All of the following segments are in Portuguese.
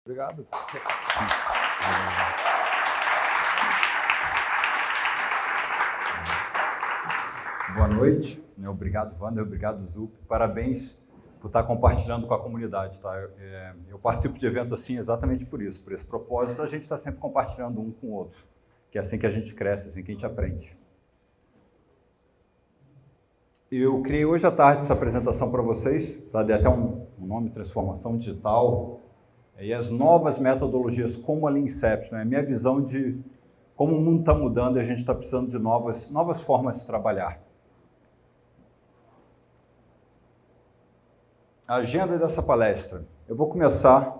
Obrigado. Boa noite. Obrigado, Wander. Obrigado, Zup. Parabéns por estar compartilhando com a comunidade. Tá? Eu participo de eventos assim exatamente por isso, por esse propósito. A gente está sempre compartilhando um com o outro, que é assim que a gente cresce, assim que a gente aprende. Eu criei hoje à tarde essa apresentação para vocês, tá? Dei até um nome, Transformação Digital, e as novas metodologias como a Lean Inception, é a minha visão de como o mundo está mudando e a gente está precisando de novas formas de trabalhar. A agenda dessa palestra. Eu vou começar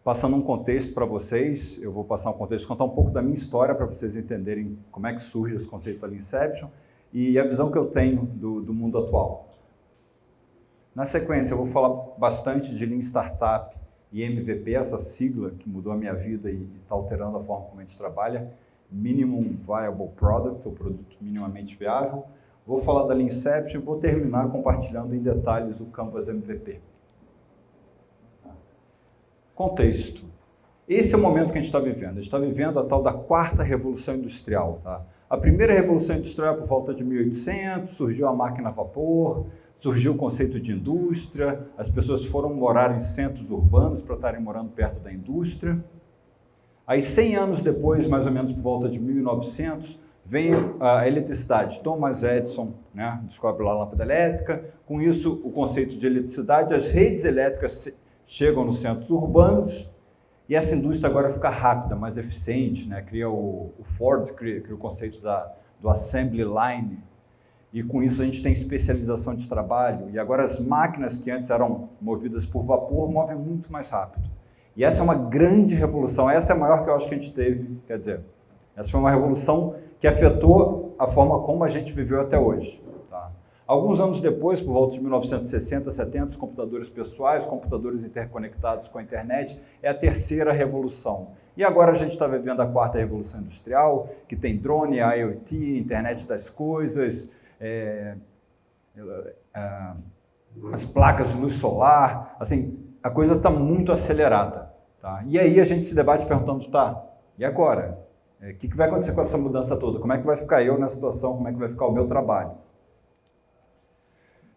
passando um contexto para vocês, eu vou passar um contexto, contar um pouco da minha história para vocês entenderem como é que surge esse conceito da Lean Inception e a visão que eu tenho do mundo atual. Na sequência, eu vou falar bastante de Lean Startup e MVP, essa sigla que mudou a minha vida e está alterando a forma como a gente trabalha, Minimum Viable Product, ou produto minimamente viável. Vou falar da Lean Inception e vou terminar compartilhando em detalhes o Canvas MVP. Contexto. Esse é o momento que a gente está vivendo. A gente está vivendo a tal da quarta revolução industrial. Tá? A primeira revolução industrial, por volta de 1800, surgiu a máquina a vapor, surgiu o conceito de indústria, as pessoas foram morar em centros urbanos para estarem morando perto da indústria. Aí, 100 anos depois, mais ou menos por volta de 1900, vem a eletricidade. Thomas Edison, né, descobre lá a lâmpada elétrica. Com isso, o conceito de eletricidade, as redes elétricas chegam nos centros urbanos e essa indústria agora fica rápida, mais eficiente. Né? O Ford cria o conceito do assembly line. E com isso a gente tem especialização de trabalho. E agora as máquinas que antes eram movidas por vapor movem muito mais rápido. E essa é uma grande revolução. Essa é a maior que eu acho que a gente teve. Quer dizer, essa foi uma revolução que afetou a forma como a gente viveu até hoje. Tá? Alguns anos depois, por volta de 1960, 70, os computadores pessoais, computadores interconectados com a internet, é a terceira revolução. E agora a gente está vivendo a quarta revolução industrial, que tem drone, IoT, internet das coisas, as placas de luz solar, assim, a coisa está muito acelerada. Tá? E aí a gente se debate perguntando, tá, e agora? O que vai acontecer com essa mudança toda? Como é que vai ficar eu nessa situação? Como é que vai ficar o meu trabalho?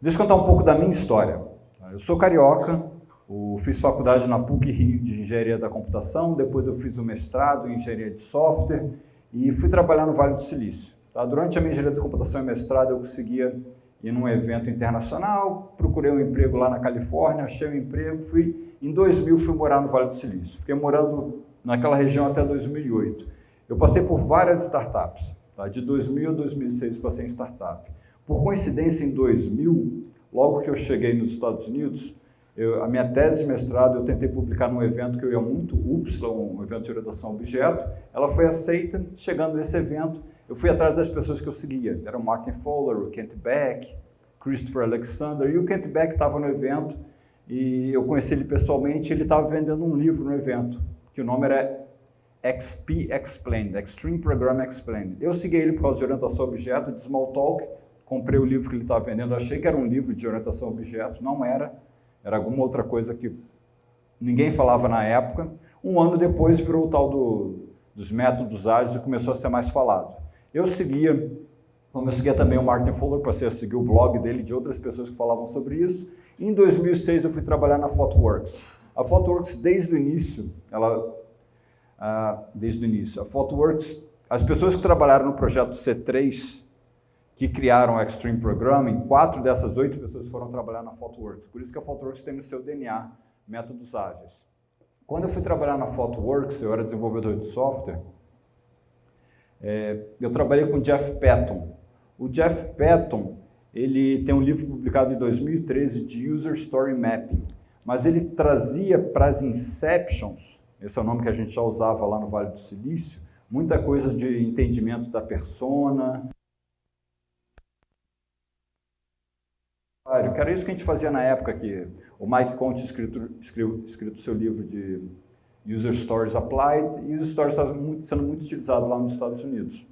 Deixa eu contar um pouco da minha história. Eu sou carioca, fiz faculdade na PUC-Rio de Engenharia da Computação, depois eu fiz o mestrado em Engenharia de Software e fui trabalhar no Vale do Silício. Tá? Durante a minha engenharia de computação e mestrado, eu conseguia ir num evento internacional, procurei um emprego lá na Califórnia, achei um emprego, em 2000 fui morar no Vale do Silício. Fiquei morando naquela região até 2008. Eu passei por várias startups. Tá? De 2000 a 2006 passei em startup. Por coincidência, em 2000, logo que eu cheguei nos Estados Unidos, a minha tese de mestrado eu tentei publicar num evento que eu ia muito, um evento de orientação a objeto. Ela foi aceita. Chegando nesse evento, eu fui atrás das pessoas que eu seguia. Era o Martin Fowler, o Kent Beck, Christopher Alexander. E o Kent Beck estava no evento e eu conheci ele pessoalmente. Ele estava vendendo um livro no evento, que o nome era XP Explained, Extreme Program Explained. Eu segui ele por causa de orientação a objeto, de Smalltalk. Comprei o livro que ele estava vendendo. Achei que era um livro de orientação a objeto. Não era. Era alguma outra coisa que ninguém falava na época. Um ano depois virou o tal dos métodos ágeis e começou a ser mais falado. Eu seguia também o Martin Fowler, passei a seguir o blog dele de outras pessoas que falavam sobre isso. E em 2006 eu fui trabalhar na ThoughtWorks. A ThoughtWorks, desde o início, a ThoughtWorks, as pessoas que trabalharam no projeto C3, que criaram o Extreme Programming, 4 dessas 8 pessoas foram trabalhar na ThoughtWorks. Por isso que a ThoughtWorks tem no seu DNA métodos ágeis. Quando eu fui trabalhar na ThoughtWorks, eu era desenvolvedor de software, eu trabalhei com o Jeff Patton. O Jeff Patton, ele tem um livro publicado em 2013 de User Story Mapping, mas ele trazia para as Inceptions, esse é o nome que a gente já usava lá no Vale do Silício, muita coisa de entendimento da persona, que era isso que a gente fazia na época que o Mike Conte escrito seu livro de User Stories Applied, e User Stories estava sendo muito utilizado lá nos Estados Unidos.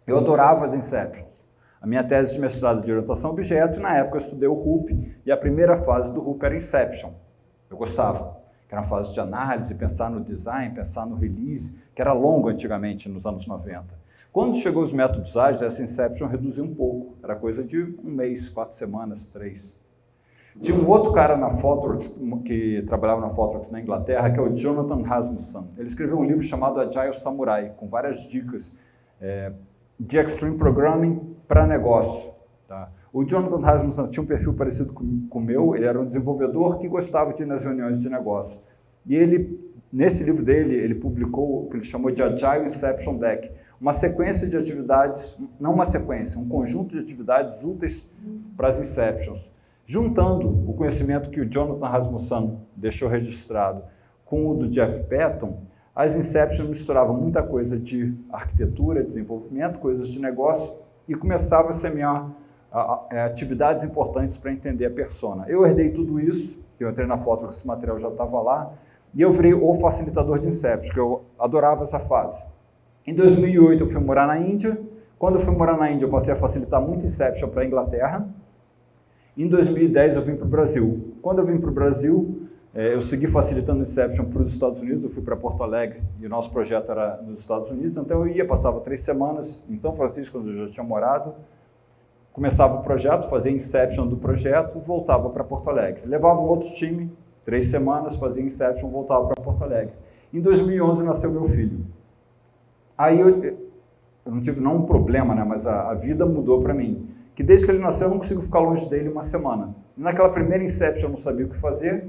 Eu adorava as Inceptions. A minha tese de mestrado de orientação a objeto, e na época eu estudei o RUP, e a primeira fase do RUP era Inception. Eu gostava. que era uma fase de análise, pensar no design, pensar no release, que era longo antigamente, nos anos 90. Quando chegou os métodos ágeis, essa inception reduziu um pouco, era coisa de 1 mês, 4 semanas, 3. Tinha um outro cara na Fotoworks, que trabalhava na Fotoworks na Inglaterra, que é o Jonathan Rasmussen. Ele escreveu um livro chamado Agile Samurai, com várias dicas de Extreme Programming para negócio. Tá? O Jonathan Rasmussen tinha um perfil parecido com o meu, ele era um desenvolvedor que gostava de ir nas reuniões de negócio. E ele, nesse livro dele, ele publicou o que ele chamou de Agile Inception Deck, uma sequência de atividades, não uma sequência, um conjunto de atividades úteis para as Inceptions. Juntando o conhecimento que o Jonathan Rasmussen deixou registrado com o do Jeff Patton, as Inceptions misturavam muita coisa de arquitetura, desenvolvimento, coisas de negócio e começava a semear atividades importantes para entender a persona. Eu herdei tudo isso, eu entrei na foto, esse material já estava lá, e eu virei o facilitador de Inception, que eu adorava essa fase. Em 2008 eu fui morar na Índia. Quando eu fui morar na Índia eu passei a facilitar muito Inception para a Inglaterra. Em 2010 eu vim para o Brasil. Quando eu vim para o Brasil, eu segui facilitando Inception para os Estados Unidos, eu fui para Porto Alegre e o nosso projeto era nos Estados Unidos, então eu ia, passava 3 semanas em São Francisco, onde eu já tinha morado, começava o projeto, fazia Inception do projeto, voltava para Porto Alegre. Levava um outro time, 3 semanas, fazia Inception, voltava para Porto Alegre. Em 2011 nasceu meu filho. Aí eu não tive nenhum problema, né, mas a vida mudou para mim. Que desde que ele nasceu eu não consigo ficar longe dele uma semana. Naquela primeira Inception eu não sabia o que fazer,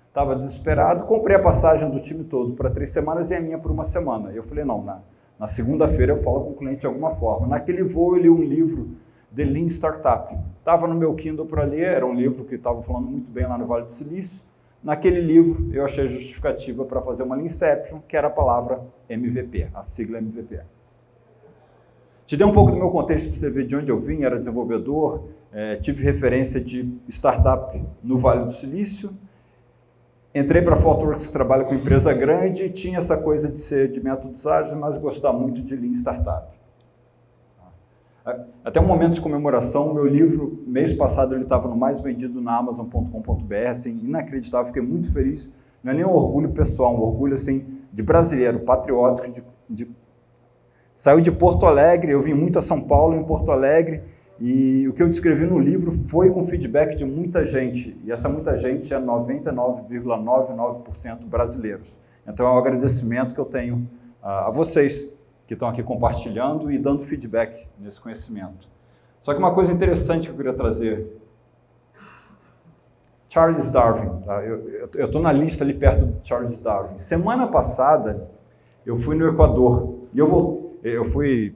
estava desesperado, comprei a passagem do time todo para 3 semanas e a minha por 1 semana. Eu falei, não, na segunda-feira eu falo com o cliente de alguma forma. Naquele voo eu li um livro, The Lean Startup. Estava no meu Kindle para ler, era um livro que estava falando muito bem lá no Vale do Silício. Naquele livro eu achei justificativa para fazer uma Leanception, que era a palavra MVP, a sigla MVP. Te dei um pouco do meu contexto para você ver de onde eu vim, era desenvolvedor, tive referência de startup no Vale do Silício, entrei para a Fotoworks, que trabalha com empresa grande, e tinha essa coisa de ser de métodos ágeis, mas gostar muito de Lean Startup. Até um momento de comemoração, meu livro, mês passado, ele estava no mais vendido na Amazon.com.br, assim, inacreditável, fiquei muito feliz. Não é nem um orgulho pessoal, um orgulho assim, de brasileiro, patriótico, Saiu de Porto Alegre, eu vim muito a São Paulo, em Porto Alegre, e o que eu descrevi no livro foi com feedback de muita gente, e essa muita gente é 99,99% brasileiros. Então é um agradecimento que eu tenho a vocês, que estão aqui compartilhando e dando feedback nesse conhecimento. Só que uma coisa interessante que eu queria trazer, Charles Darwin, tá? Eu estou na lista ali perto do Charles Darwin. Semana passada eu fui no Equador e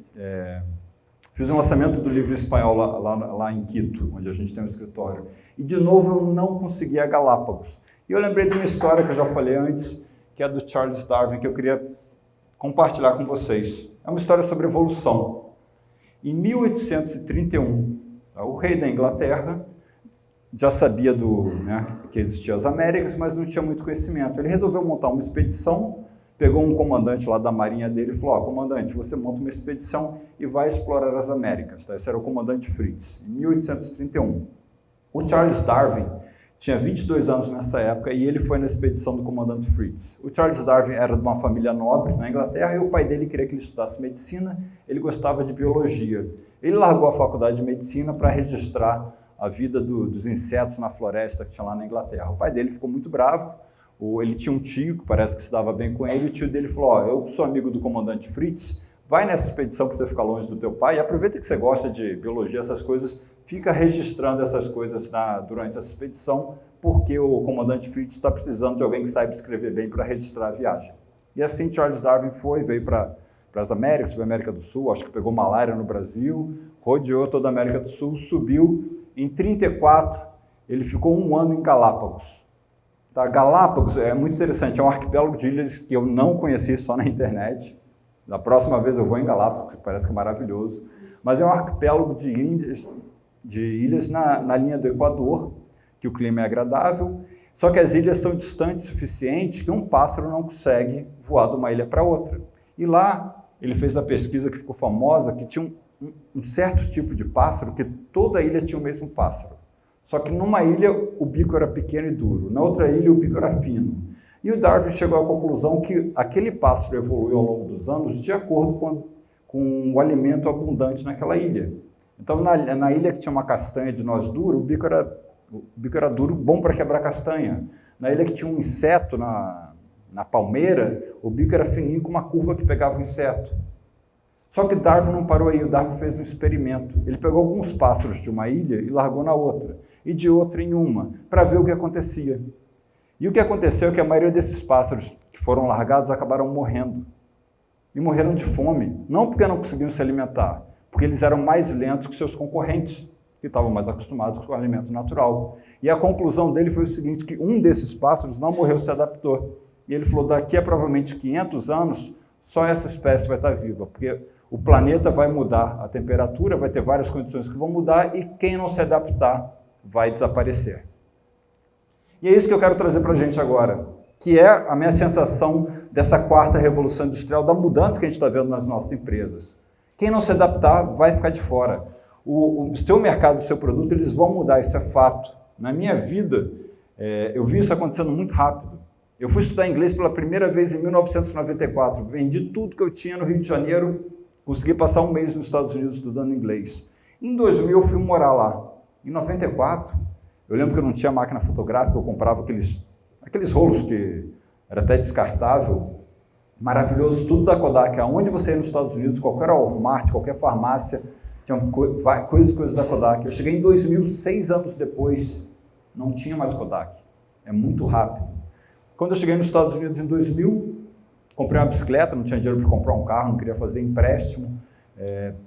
fiz um lançamento do livro espanhol lá em Quito, onde a gente tem um escritório. E de novo eu não consegui a Galápagos. E eu lembrei de uma história que eu já falei antes, que é do Charles Darwin, que eu queria compartilhar com vocês. É uma história sobre evolução. Em 1831, o rei da Inglaterra já sabia que existiam as Américas, mas não tinha muito conhecimento. Ele resolveu montar uma expedição, pegou um comandante lá da marinha dele e falou, comandante, você monta uma expedição e vai explorar as Américas. Tá? Esse era o comandante Fritz, em 1831. O Charles Darwin tinha 22 anos nessa época e ele foi na expedição do comandante Fritz. O Charles Darwin era de uma família nobre na Inglaterra e o pai dele queria que ele estudasse medicina, ele gostava de biologia. Ele largou a faculdade de medicina para registrar a vida dos insetos na floresta que tinha lá na Inglaterra. O pai dele ficou muito bravo, ele tinha um tio que parece que se dava bem com ele, e o tio dele falou, eu sou amigo do comandante Fritz, vai nessa expedição para você ficar longe do teu pai e aproveita que você gosta de biologia, essas coisas, fica registrando essas coisas durante essa expedição, porque o comandante Fritz está precisando de alguém que saiba escrever bem para registrar a viagem. E assim Charles Darwin veio para as Américas, veio para a América do Sul, acho que pegou malária no Brasil, rodeou toda a América do Sul, subiu. Em 1934, ele ficou 1 ano em Galápagos. Tá? Galápagos é muito interessante, é um arquipélago de ilhas que eu não conheci só na internet. Da próxima vez eu vou em Galápagos, que parece que é maravilhoso. Mas é um arquipélago de ilhas na linha do Equador, que o clima é agradável, só que as ilhas são distantes o suficiente que um pássaro não consegue voar de uma ilha para outra. E lá ele fez a pesquisa que ficou famosa, que tinha um certo tipo de pássaro, que toda ilha tinha o mesmo pássaro. Só que numa ilha o bico era pequeno e duro, na outra ilha o bico era fino. E o Darwin chegou à conclusão que aquele pássaro evoluiu ao longo dos anos de acordo com o alimento abundante naquela ilha. Então, na ilha que tinha uma castanha de noz duro, o bico era duro, bom para quebrar castanha. Na ilha que tinha um inseto na palmeira, o bico era fininho com uma curva que pegava o inseto. Só que Darwin não parou aí, o Darwin fez um experimento. Ele pegou alguns pássaros de uma ilha e largou na outra, e de outra em uma, para ver o que acontecia. E o que aconteceu é que a maioria desses pássaros que foram largados acabaram morrendo. E morreram de fome, não porque não conseguiam se alimentar, porque eles eram mais lentos que seus concorrentes, que estavam mais acostumados com o alimento natural. E a conclusão dele foi o seguinte, que um desses pássaros não morreu, se adaptou. E ele falou, daqui a provavelmente 500 anos, só essa espécie vai estar viva, porque o planeta vai mudar, a temperatura vai ter várias condições que vão mudar e quem não se adaptar vai desaparecer. E é isso que eu quero trazer para a gente agora, que é a minha sensação dessa quarta revolução industrial, da mudança que a gente está vendo nas nossas empresas. Quem não se adaptar vai ficar de fora. O seu mercado, o seu produto, eles vão mudar, isso é fato. Na minha vida, eu vi isso acontecendo muito rápido. Eu fui estudar inglês pela primeira vez em 1994, vendi tudo que eu tinha no Rio de Janeiro, consegui passar um mês nos Estados Unidos estudando inglês. Em 2000 eu fui morar lá. Em 94, eu lembro que eu não tinha máquina fotográfica, eu comprava aqueles rolos que era até descartável, maravilhoso, tudo da Kodak. Aonde você ia nos Estados Unidos, qualquer Walmart, qualquer farmácia, tinha coisas da Kodak. Eu cheguei em 2000, 6 anos depois, não tinha mais Kodak. É muito rápido. Quando eu cheguei nos Estados Unidos em 2000, comprei uma bicicleta, não tinha dinheiro para comprar um carro, não queria fazer empréstimo.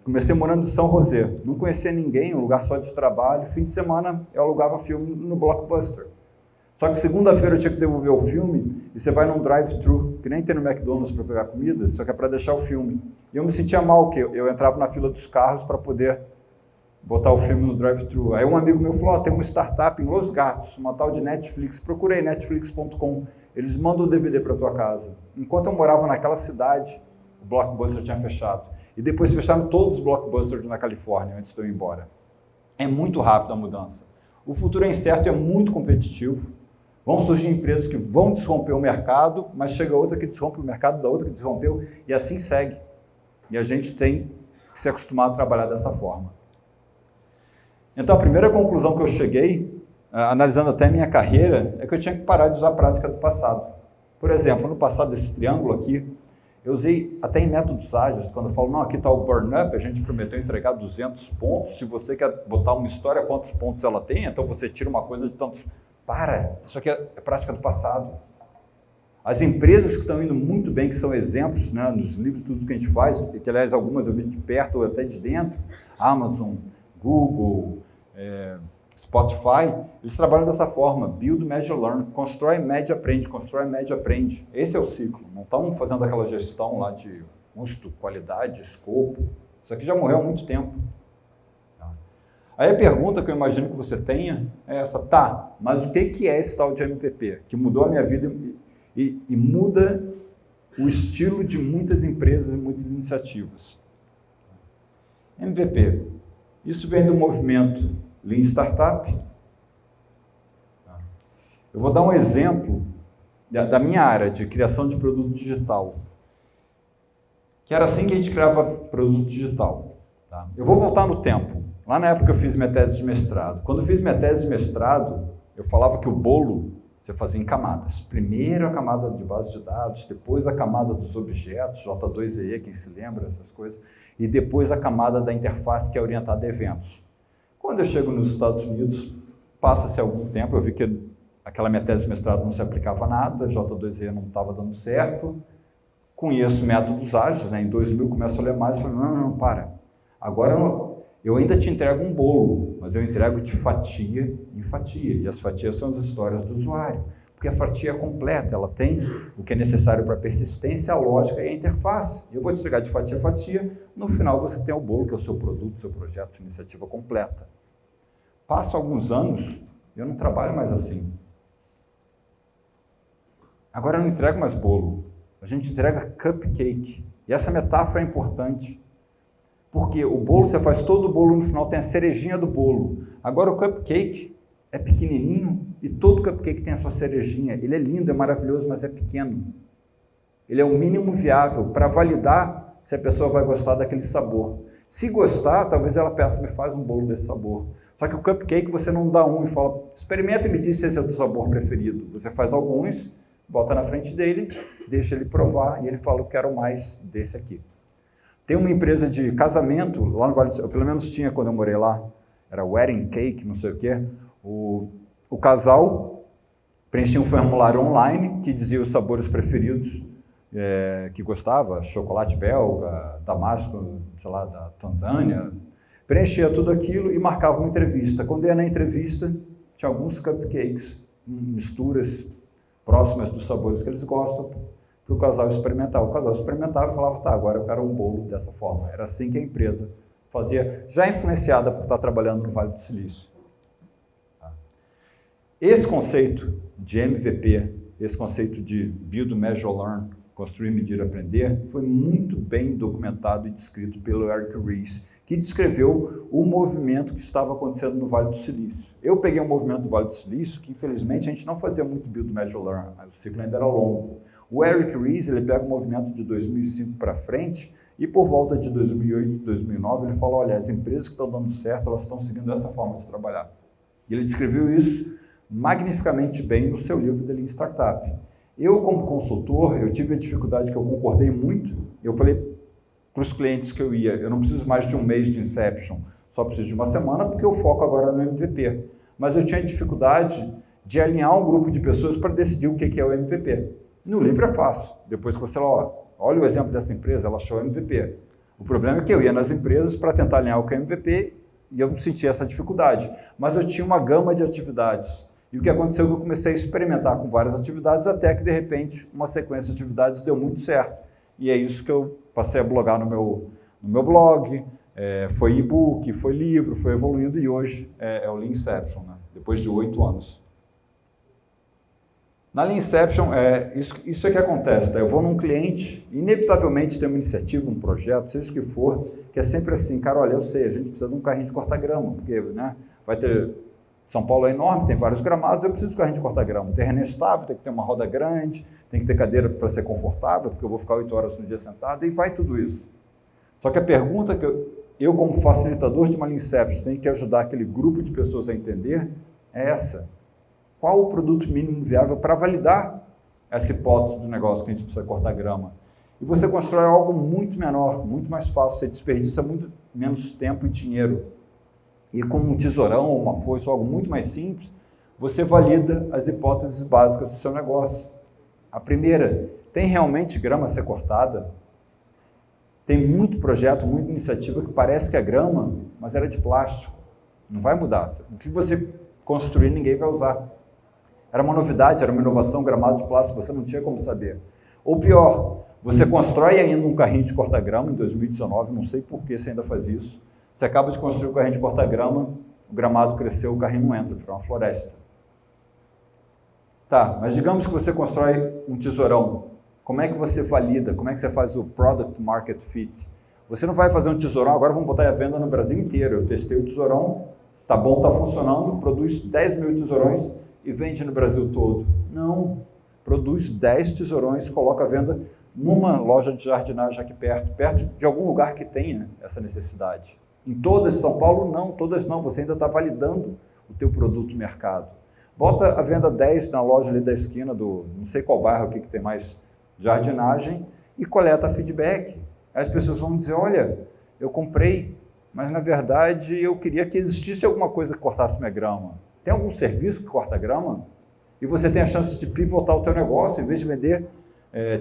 Comecei morando em São José, não conhecia ninguém, um lugar só de trabalho. Fim de semana eu alugava filme no Blockbuster. Só que segunda-feira eu tinha que devolver o filme e você vai num drive-thru, que nem tem no McDonald's para pegar comida, só que é para deixar o filme. E eu me sentia mal, que eu entrava na fila dos carros para poder botar o filme no drive-thru. Aí um amigo meu falou, tem uma startup em Los Gatos, uma tal de Netflix, procurei netflix.com, eles mandam o DVD para tua casa. Enquanto eu morava naquela cidade, o Blockbuster tinha fechado. E depois fecharam todos os Blockbusters na Califórnia, antes de eu ir embora. É muito rápido a mudança. O futuro é incerto e é muito competitivo. Vão surgir empresas que vão desromper o mercado, mas chega outra que desrompe o mercado, da outra que desrompeu, e assim segue. E a gente tem que se acostumar a trabalhar dessa forma. Então, a primeira conclusão que eu cheguei, analisando até a minha carreira, é que eu tinha que parar de usar a prática do passado. Por exemplo, no passado, esse triângulo aqui, eu usei até em métodos ágeis, quando eu falo, não, aqui está o burn-up, a gente prometeu entregar 200 pontos, se você quer botar uma história, quantos pontos ela tem, então você tira uma coisa de tantos... Para, isso aqui é prática do passado. As empresas que estão indo muito bem, que são exemplos, né, nos livros, tudo que a gente faz, que aliás algumas eu vi de perto ou até de dentro, Amazon, Google, Spotify, eles trabalham dessa forma, build, measure, learn, constrói, mede, aprende, constrói, mede, aprende. Esse é o ciclo, não estão fazendo aquela gestão lá de custo, qualidade, escopo, isso aqui já morreu há muito tempo. Aí a pergunta que eu imagino que você tenha é essa, tá, mas o que é esse tal de MVP? Que mudou a minha vida e muda o estilo de muitas empresas e muitas iniciativas. MVP, isso vem do movimento Lean Startup. Eu vou dar um exemplo da minha área de criação de produto digital, que era assim que a gente criava produto digital. Tá? Eu vou voltar no tempo. Lá na época eu fiz minha tese de mestrado. Quando eu fiz minha tese de mestrado, eu falava que o bolo você fazia em camadas. Primeiro a camada de base de dados, depois a camada dos objetos, J2EE, quem se lembra dessas coisas, e depois a camada da interface que é orientada a eventos. Quando eu chego nos Estados Unidos, passa-se algum tempo, eu vi que aquela minha tese de mestrado não se aplicava a nada, J2EE não estava dando certo, conheço métodos ágeis, né? Em 2000 começo a ler mais e falei, não, para. Agora eu ainda te entrego um bolo, mas eu entrego de fatia em fatia. E as fatias são as histórias do usuário. Porque a fatia é completa, ela tem o que é necessário para a persistência, a lógica e a interface. Eu vou te entregar de fatia a fatia, no final você tem o bolo, que é o seu produto, seu projeto, sua iniciativa completa. Passa alguns anos, eu não trabalho mais assim. Agora eu não entrego mais bolo, a gente entrega cupcake. E essa metáfora é importante. Porque o bolo, você faz todo o bolo, no final tem a cerejinha do bolo. Agora o cupcake é pequenininho, e todo cupcake tem a sua cerejinha. Ele é lindo, é maravilhoso, mas é pequeno. Ele é o mínimo viável para validar se a pessoa vai gostar daquele sabor. Se gostar, talvez ela peça, me faz um bolo desse sabor. Só que o cupcake você não dá um e fala, experimenta e me diz se esse é o teu sabor preferido. Você faz alguns, bota na frente dele, deixa ele provar e ele fala, eu quero mais desse aqui. Tem uma empresa de casamento, lá no Vale do Silício, pelo menos tinha quando eu morei lá, era wedding cake, não sei o quê. O casal preenchia um formulário online que dizia os sabores preferidos que gostava, chocolate belga, damasco, sei lá, da Tanzânia. Preenchia tudo aquilo e marcava uma entrevista. Quando ia na entrevista, tinha alguns cupcakes, misturas próximas dos sabores que eles gostam, para o casal experimentar. O casal experimentava e falava, tá, agora eu quero um bolo dessa forma. Era assim que a empresa fazia, já influenciada por estar trabalhando no Vale do Silício. Esse conceito de MVP, esse conceito de Build, Measure, Learn, construir, medir, aprender, foi muito bem documentado e descrito pelo Eric Ries, que descreveu o movimento que estava acontecendo no Vale do Silício. Eu peguei um movimento do Vale do Silício que, infelizmente, a gente não fazia muito Build, Measure, Learn, o ciclo ainda era longo. O Eric Ries, ele pega o movimento de 2005 para frente e por volta de 2008, 2009, ele fala, olha, as empresas que estão dando certo, elas estão seguindo essa forma de trabalhar. E ele descreveu isso magnificamente bem no seu livro The Lean Startup. Eu, como consultor, eu tive a dificuldade que eu concordei muito, eu falei para os clientes que eu não preciso mais de um mês de Inception, só preciso de uma semana, porque eu foco agora no MVP. Mas eu tinha dificuldade de alinhar um grupo de pessoas para decidir o que é o MVP. No livro é fácil. Depois que você olha o exemplo dessa empresa, ela achou MVP. O problema é que eu ia nas empresas para tentar alinhar o que é MVP e eu sentia essa dificuldade. Mas eu tinha uma gama de atividades. E o que aconteceu é que eu comecei a experimentar com várias atividades até que, de repente, uma sequência de atividades deu muito certo. E é isso que eu passei a blogar no meu blog, foi e-book, foi livro, foi evoluindo e hoje é o Leanception, né? Depois de 8 anos. Na Leanception, isso é que acontece, tá? Eu vou num cliente, inevitavelmente tem uma iniciativa, um projeto, seja o que for, que é sempre assim, cara, olha, eu sei, a gente precisa de um carrinho de cortar grama, porque né, vai ter... São Paulo é enorme, tem vários gramados, eu preciso de carrinho de cortar grama. O terreno é estável, tem que ter uma roda grande, tem que ter cadeira para ser confortável, porque eu vou ficar 8 horas no dia sentado, e vai tudo isso. Só que a pergunta que eu como facilitador de uma Leanception, tenho que ajudar aquele grupo de pessoas a entender, é essa. Qual o produto mínimo viável para validar essa hipótese do negócio que a gente precisa cortar grama? E você constrói algo muito menor, muito mais fácil, você desperdiça muito menos tempo e dinheiro. E com um tesourão, uma foice, algo muito mais simples, você valida as hipóteses básicas do seu negócio. A primeira, tem realmente grama a ser cortada? Tem muito projeto, muita iniciativa que parece que é grama, mas era de plástico. Não vai mudar. O que você construir, ninguém vai usar. Era uma novidade, era uma inovação, gramado de plástico, você não tinha como saber. Ou pior, você constrói ainda um carrinho de corta-grama em 2019, não sei por que você ainda faz isso. Você acaba de construir o carrinho de corta-grama, o gramado cresceu, o carrinho não entra, virou uma floresta. Tá, mas digamos que você constrói um tesourão. Como é que você valida? Como é que você faz o Product Market Fit? Você não vai fazer um tesourão, agora vamos botar a venda no Brasil inteiro. Eu testei o tesourão, tá bom, tá funcionando, produz 10 mil tesourões e vende no Brasil todo. Não, produz 10 tesourões, coloca a venda numa loja de jardinagem aqui perto de algum lugar que tenha essa necessidade. Em todas de São Paulo, não, todas não, você ainda está validando o teu produto no mercado. Bota a venda 10 na loja ali da esquina do, não sei qual bairro aqui que tem mais jardinagem e coleta feedback. Aí as pessoas vão dizer, olha, eu comprei, mas na verdade eu queria que existisse alguma coisa que cortasse minha grama. Tem algum serviço que corta grama? E você tem a chance de pivotar o teu negócio, em vez de vender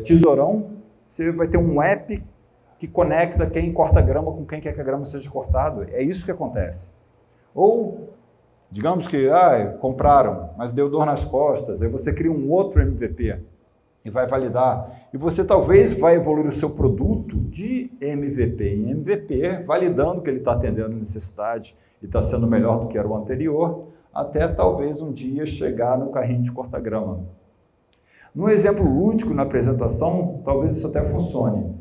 tesourão, você vai ter um app que conecta quem corta grama com quem quer que a grama seja cortada. É isso que acontece. Ou, digamos que compraram, mas deu dor nas costas, aí você cria um outro MVP e vai validar. E você talvez vai evoluir o seu produto de MVP em MVP, validando que ele está atendendo a necessidade e está sendo melhor do que era o anterior, até talvez um dia chegar no carrinho de corta grama. No exemplo lúdico na apresentação, talvez isso até funcione.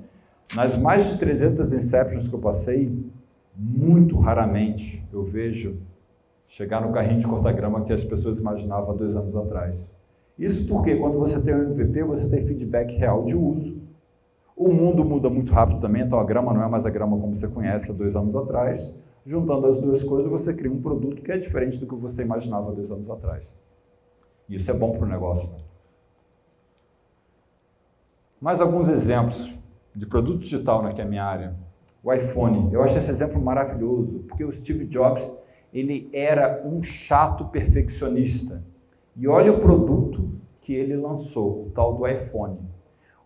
Nas mais de 300 Inceptions que eu passei, muito raramente eu vejo chegar no carrinho de cortar grama que as pessoas imaginavam há 2 anos atrás. Isso porque quando você tem um MVP, você tem feedback real de uso. O mundo muda muito rápido também, então a grama não é mais a grama como você conhece há 2 anos atrás. Juntando as duas coisas, você cria um produto que é diferente do que você imaginava há 2 anos atrás. Isso é bom para o negócio. Mais alguns exemplos de produto digital, que é a minha área. O iPhone. Eu acho esse exemplo maravilhoso, porque o Steve Jobs, ele era um chato perfeccionista. E olha o produto que ele lançou, o tal do iPhone.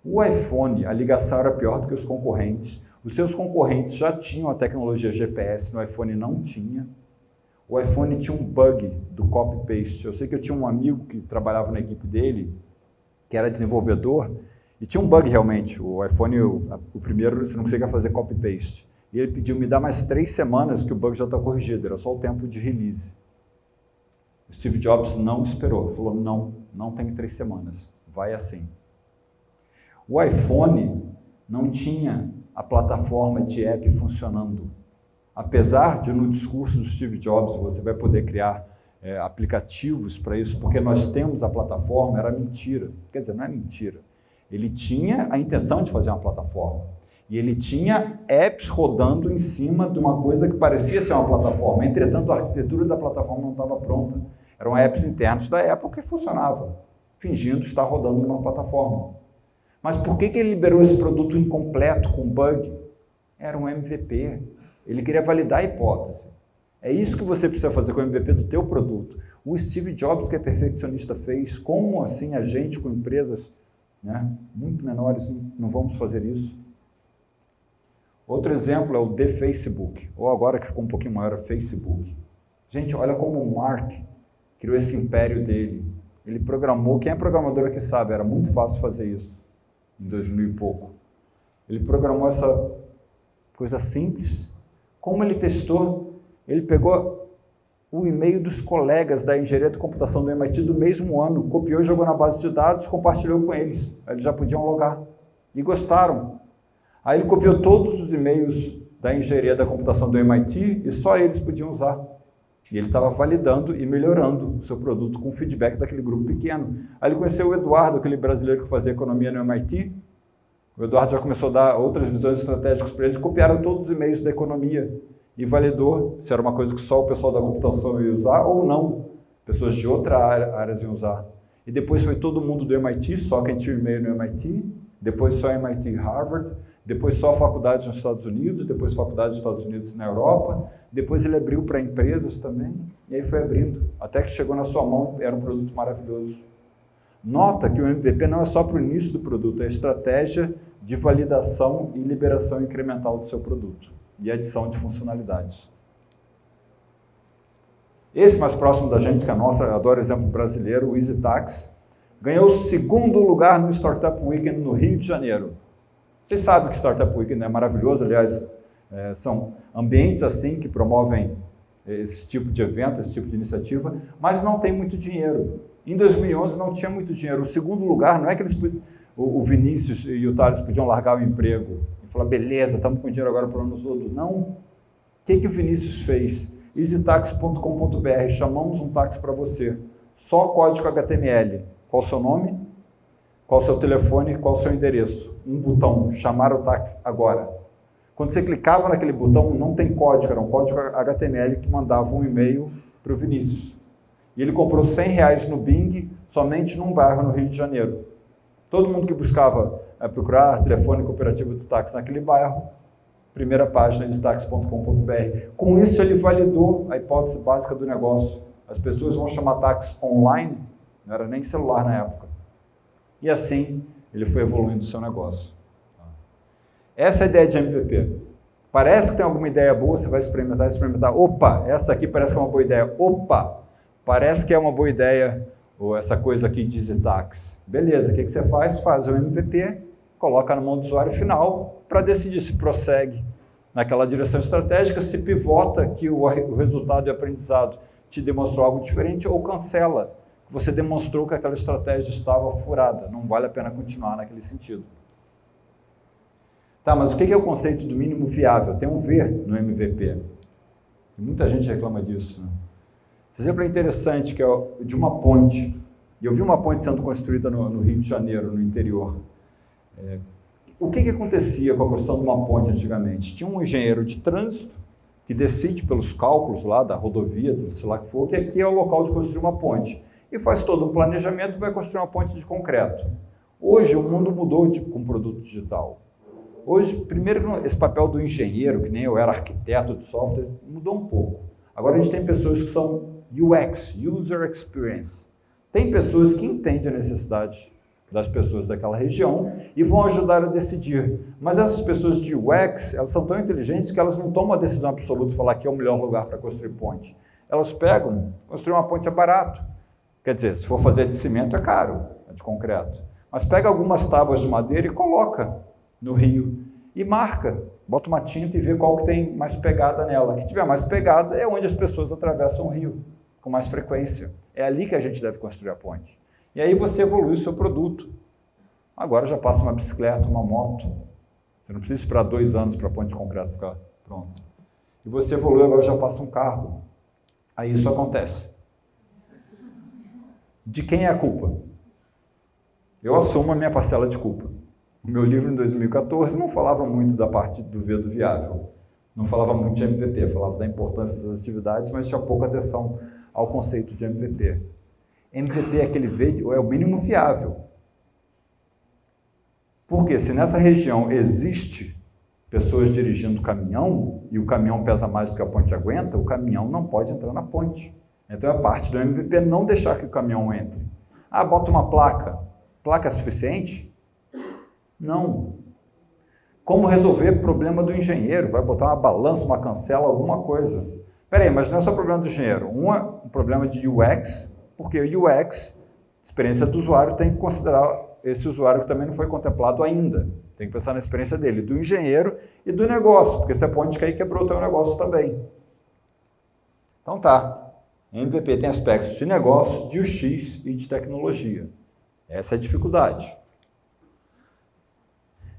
O iPhone, a ligação era pior do que os concorrentes. Os seus concorrentes já tinham a tecnologia GPS, no iPhone não tinha. O iPhone tinha um bug do copy-paste. Eu sei que eu tinha um amigo que trabalhava na equipe dele, que era desenvolvedor, e tinha um bug realmente. O iPhone, o primeiro, você não conseguia fazer copy-paste. E ele pediu, me dá mais 3 semanas que o bug já está corrigido, era só o tempo de release. O Steve Jobs não esperou, falou, não tem 3 semanas, vai assim. O iPhone não tinha a plataforma de app funcionando. Apesar de no discurso do Steve Jobs você vai poder criar aplicativos para isso, porque nós temos a plataforma, era mentira. Quer dizer, não é mentira. Ele tinha a intenção de fazer uma plataforma. E ele tinha apps rodando em cima de uma coisa que parecia ser uma plataforma. Entretanto, a arquitetura da plataforma não estava pronta. Eram apps internos da Apple que funcionavam, fingindo estar rodando numa plataforma. Mas por que ele liberou esse produto incompleto, com bug? Era um MVP. Ele queria validar a hipótese. É isso que você precisa fazer com o MVP do teu produto. O Steve Jobs, que é perfeccionista, fez. Como assim a gente, com empresas muito menores, não vamos fazer isso? Outro exemplo é o The Facebook, ou agora que ficou um pouquinho maior, Facebook. Gente, olha como o Mark criou esse império dele. Ele programou, quem é programador aqui sabe, era muito fácil fazer isso, em 2000 e pouco. Ele programou essa coisa simples. Como ele testou? Ele pegou o e-mail dos colegas da engenharia de computação do MIT do mesmo ano, copiou e jogou na base de dados, compartilhou com eles. Eles já podiam logar. E gostaram. Aí ele copiou todos os e-mails da engenharia da computação do MIT e só eles podiam usar. E ele estava validando e melhorando o seu produto com feedback daquele grupo pequeno. Aí ele conheceu o Eduardo, aquele brasileiro que fazia economia no MIT. O Eduardo já começou a dar outras visões estratégicas para ele. Copiaram todos os e-mails da economia e validou se era uma coisa que só o pessoal da computação ia usar ou não. Pessoas de outras áreas iam usar. E depois foi todo mundo do MIT, só quem tinha e-mail no MIT. Depois só MIT e Harvard. Depois só faculdades nos Estados Unidos, depois faculdades nos Estados Unidos e na Europa, depois ele abriu para empresas também, e aí foi abrindo, até que chegou na sua mão, era um produto maravilhoso. Nota que o MVP não é só para o início do produto, é a estratégia de validação e liberação incremental do seu produto, e adição de funcionalidades. Esse mais próximo da gente, que é a nossa, eu adoro o exemplo brasileiro, o EasyTax, ganhou o 2º lugar no Startup Weekend no Rio de Janeiro. Vocês sabem que Startup Weekend é maravilhoso, aliás, são ambientes assim que promovem esse tipo de evento, esse tipo de iniciativa, mas não tem muito dinheiro. Em 2011 não tinha muito dinheiro. O 2º lugar, não é que o Vinícius e o Thales podiam largar o emprego e falar, beleza, estamos com dinheiro agora para o ano todo. Não. O que o Vinícius fez? easytax.com.br, chamamos um táxi para você. Só código HTML. Qual o seu nome? Qual o seu telefone, qual o seu endereço. Um botão, chamar o táxi agora. Quando você clicava naquele botão, não tem código, era um código HTML que mandava um e-mail para o Vinícius. E ele comprou R$100 no Bing, somente num bairro no Rio de Janeiro. Todo mundo que buscava procurar telefone cooperativo do táxi naquele bairro, primeira página de táxi.com.br. Com isso ele validou a hipótese básica do negócio. As pessoas vão chamar táxi online, não era nem celular na época. E assim, ele foi evoluindo o seu negócio. Essa é a ideia de MVP. Parece que tem alguma ideia boa, você vai experimentar. Opa, essa aqui parece que é uma boa ideia. Opa, parece que é uma boa ideia ou essa coisa aqui de EasyTax. Beleza, o que você faz? Faz o MVP, coloca na mão do usuário final para decidir se prossegue naquela direção estratégica, se pivota que o resultado e aprendizado te demonstrou algo diferente ou cancela. Você demonstrou que aquela estratégia estava furada, não vale a pena continuar naquele sentido. Tá, mas o que é o conceito do mínimo viável? Tem um V no MVP. E muita gente reclama disso. Né? Esse exemplo é interessante, que é de uma ponte. Eu vi uma ponte sendo construída no Rio de Janeiro, no interior. O que acontecia com a construção de uma ponte antigamente? Tinha um engenheiro de trânsito que decide pelos cálculos lá da rodovia, do sei lá que for, que aqui é o local de construir uma ponte. E faz todo um planejamento e vai construir uma ponte de concreto. Hoje o mundo mudou com produto digital. Hoje, primeiro, esse papel do engenheiro, que nem eu era arquiteto de software, mudou um pouco. Agora a gente tem pessoas que são UX, User Experience. Tem pessoas que entendem a necessidade das pessoas daquela região e vão ajudar a decidir. Mas essas pessoas de UX, elas são tão inteligentes que elas não tomam a decisão absoluta de falar que é o melhor lugar para construir ponte. Elas pegam, construir uma ponte é barato. Quer dizer, se for fazer de cimento é caro, é de concreto. Mas pega algumas tábuas de madeira e coloca no rio e marca, bota uma tinta e vê qual que tem mais pegada nela. Que tiver mais pegada é onde as pessoas atravessam o rio com mais frequência. É ali que a gente deve construir a ponte. E aí você evolui o seu produto. Agora já passa uma bicicleta, uma moto. Você não precisa esperar 2 anos para a ponte de concreto ficar pronta. E você evolui, agora já passa um carro. Aí isso acontece. De quem é a culpa? Eu assumo a minha parcela de culpa. O meu livro, em 2014, não falava muito da parte do V do viável. Não falava muito de MVP, falava da importância das atividades, mas tinha pouca atenção ao conceito de MVP. MVP é aquele V, é o mínimo viável. Porque se nessa região existe pessoas dirigindo caminhão e o caminhão pesa mais do que a ponte aguenta, o caminhão não pode entrar na ponte. Então é parte do MVP não deixar que o caminhão entre. Ah, bota uma placa. Placa é suficiente? Não. Como resolver o problema do engenheiro? Vai botar uma balança, uma cancela, alguma coisa. Peraí, mas não é só problema do engenheiro. Um é um problema de UX, porque o UX, experiência do usuário, tem que considerar esse usuário que também não foi contemplado ainda. Tem que pensar na experiência dele, do engenheiro e do negócio, porque se a ponte cair, quebrou o teu negócio também. Então tá. MVP tem aspectos de negócio, de UX e de tecnologia. Essa é a dificuldade.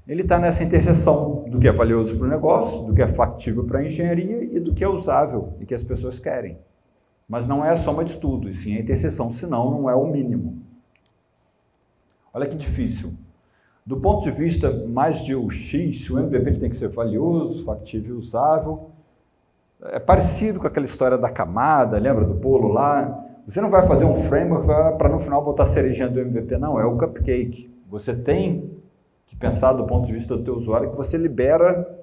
Ele está nessa interseção do que é valioso para o negócio, do que é factível para a engenharia e do que é usável e que as pessoas querem. Mas não é a soma de tudo, e sim a interseção, senão não é o mínimo. Olha que difícil. Do ponto de vista mais de UX, o MVP ele tem que ser valioso, factível e usável. É parecido com aquela história da camada, lembra do bolo lá? Você não vai fazer um framework para no final botar a cerejinha do MVP, não, é o cupcake. Você tem que pensar do ponto de vista do teu usuário que você libera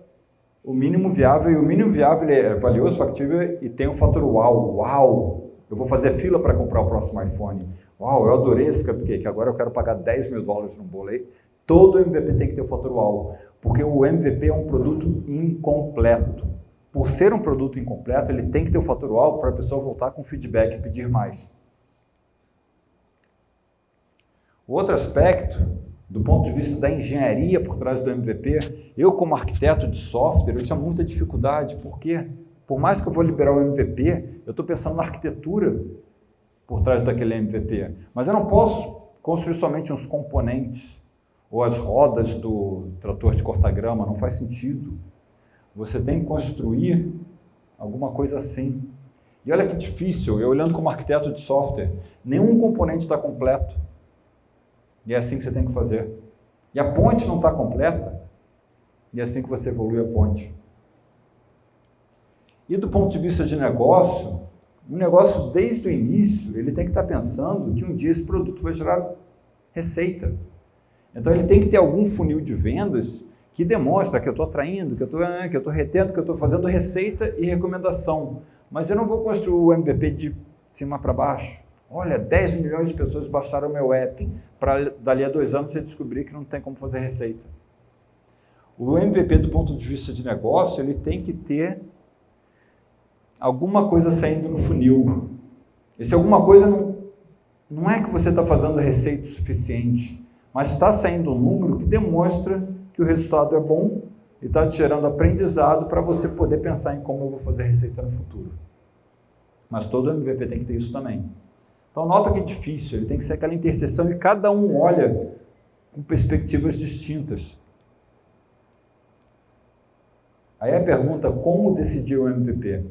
o mínimo viável, e o mínimo viável é valioso, factível e tem um fator uau. Uau! Eu vou fazer fila para comprar o próximo iPhone. Uau, eu adorei esse cupcake, agora eu quero pagar $10 mil num bolo aí. Todo MVP tem que ter o fator uau, porque o MVP é um produto incompleto. Por ser um produto incompleto, ele tem que ter o fator uau para a pessoa voltar com feedback e pedir mais. O outro aspecto, do ponto de vista da engenharia por trás do MVP, eu como arquiteto de software, eu tinha muita dificuldade, porque por mais que eu vou liberar o MVP, eu estou pensando na arquitetura por trás daquele MVP, mas eu não posso construir somente uns componentes ou as rodas do trator de cortar grama, não faz sentido. Você tem que construir alguma coisa assim. E olha que difícil, eu olhando como arquiteto de software, nenhum componente está completo. E é assim que você tem que fazer. E a ponte não está completa, e é assim que você evolui a ponte. E do ponto de vista de negócio, um negócio desde o início, ele tem que estar pensando que um dia esse produto vai gerar receita. Então ele tem que ter algum funil de vendas que demonstra que eu estou atraindo, que eu estou retendo, que eu estou fazendo receita e recomendação. Mas eu não vou construir o MVP de cima para baixo. Olha, 10 milhões de pessoas baixaram o meu app, para dali a 2 anos você descobrir que não tem como fazer receita. O MVP, do ponto de vista de negócio, ele tem que ter alguma coisa saindo no funil. Esse alguma coisa não é que você está fazendo receita suficiente, mas está saindo um número que demonstra que o resultado é bom e está te gerando aprendizado para você poder pensar em como eu vou fazer receita no futuro. Mas todo MVP tem que ter isso também. Então nota que é difícil, ele tem que ser aquela interseção e cada um olha com perspectivas distintas. Aí a pergunta, como decidir o MVP?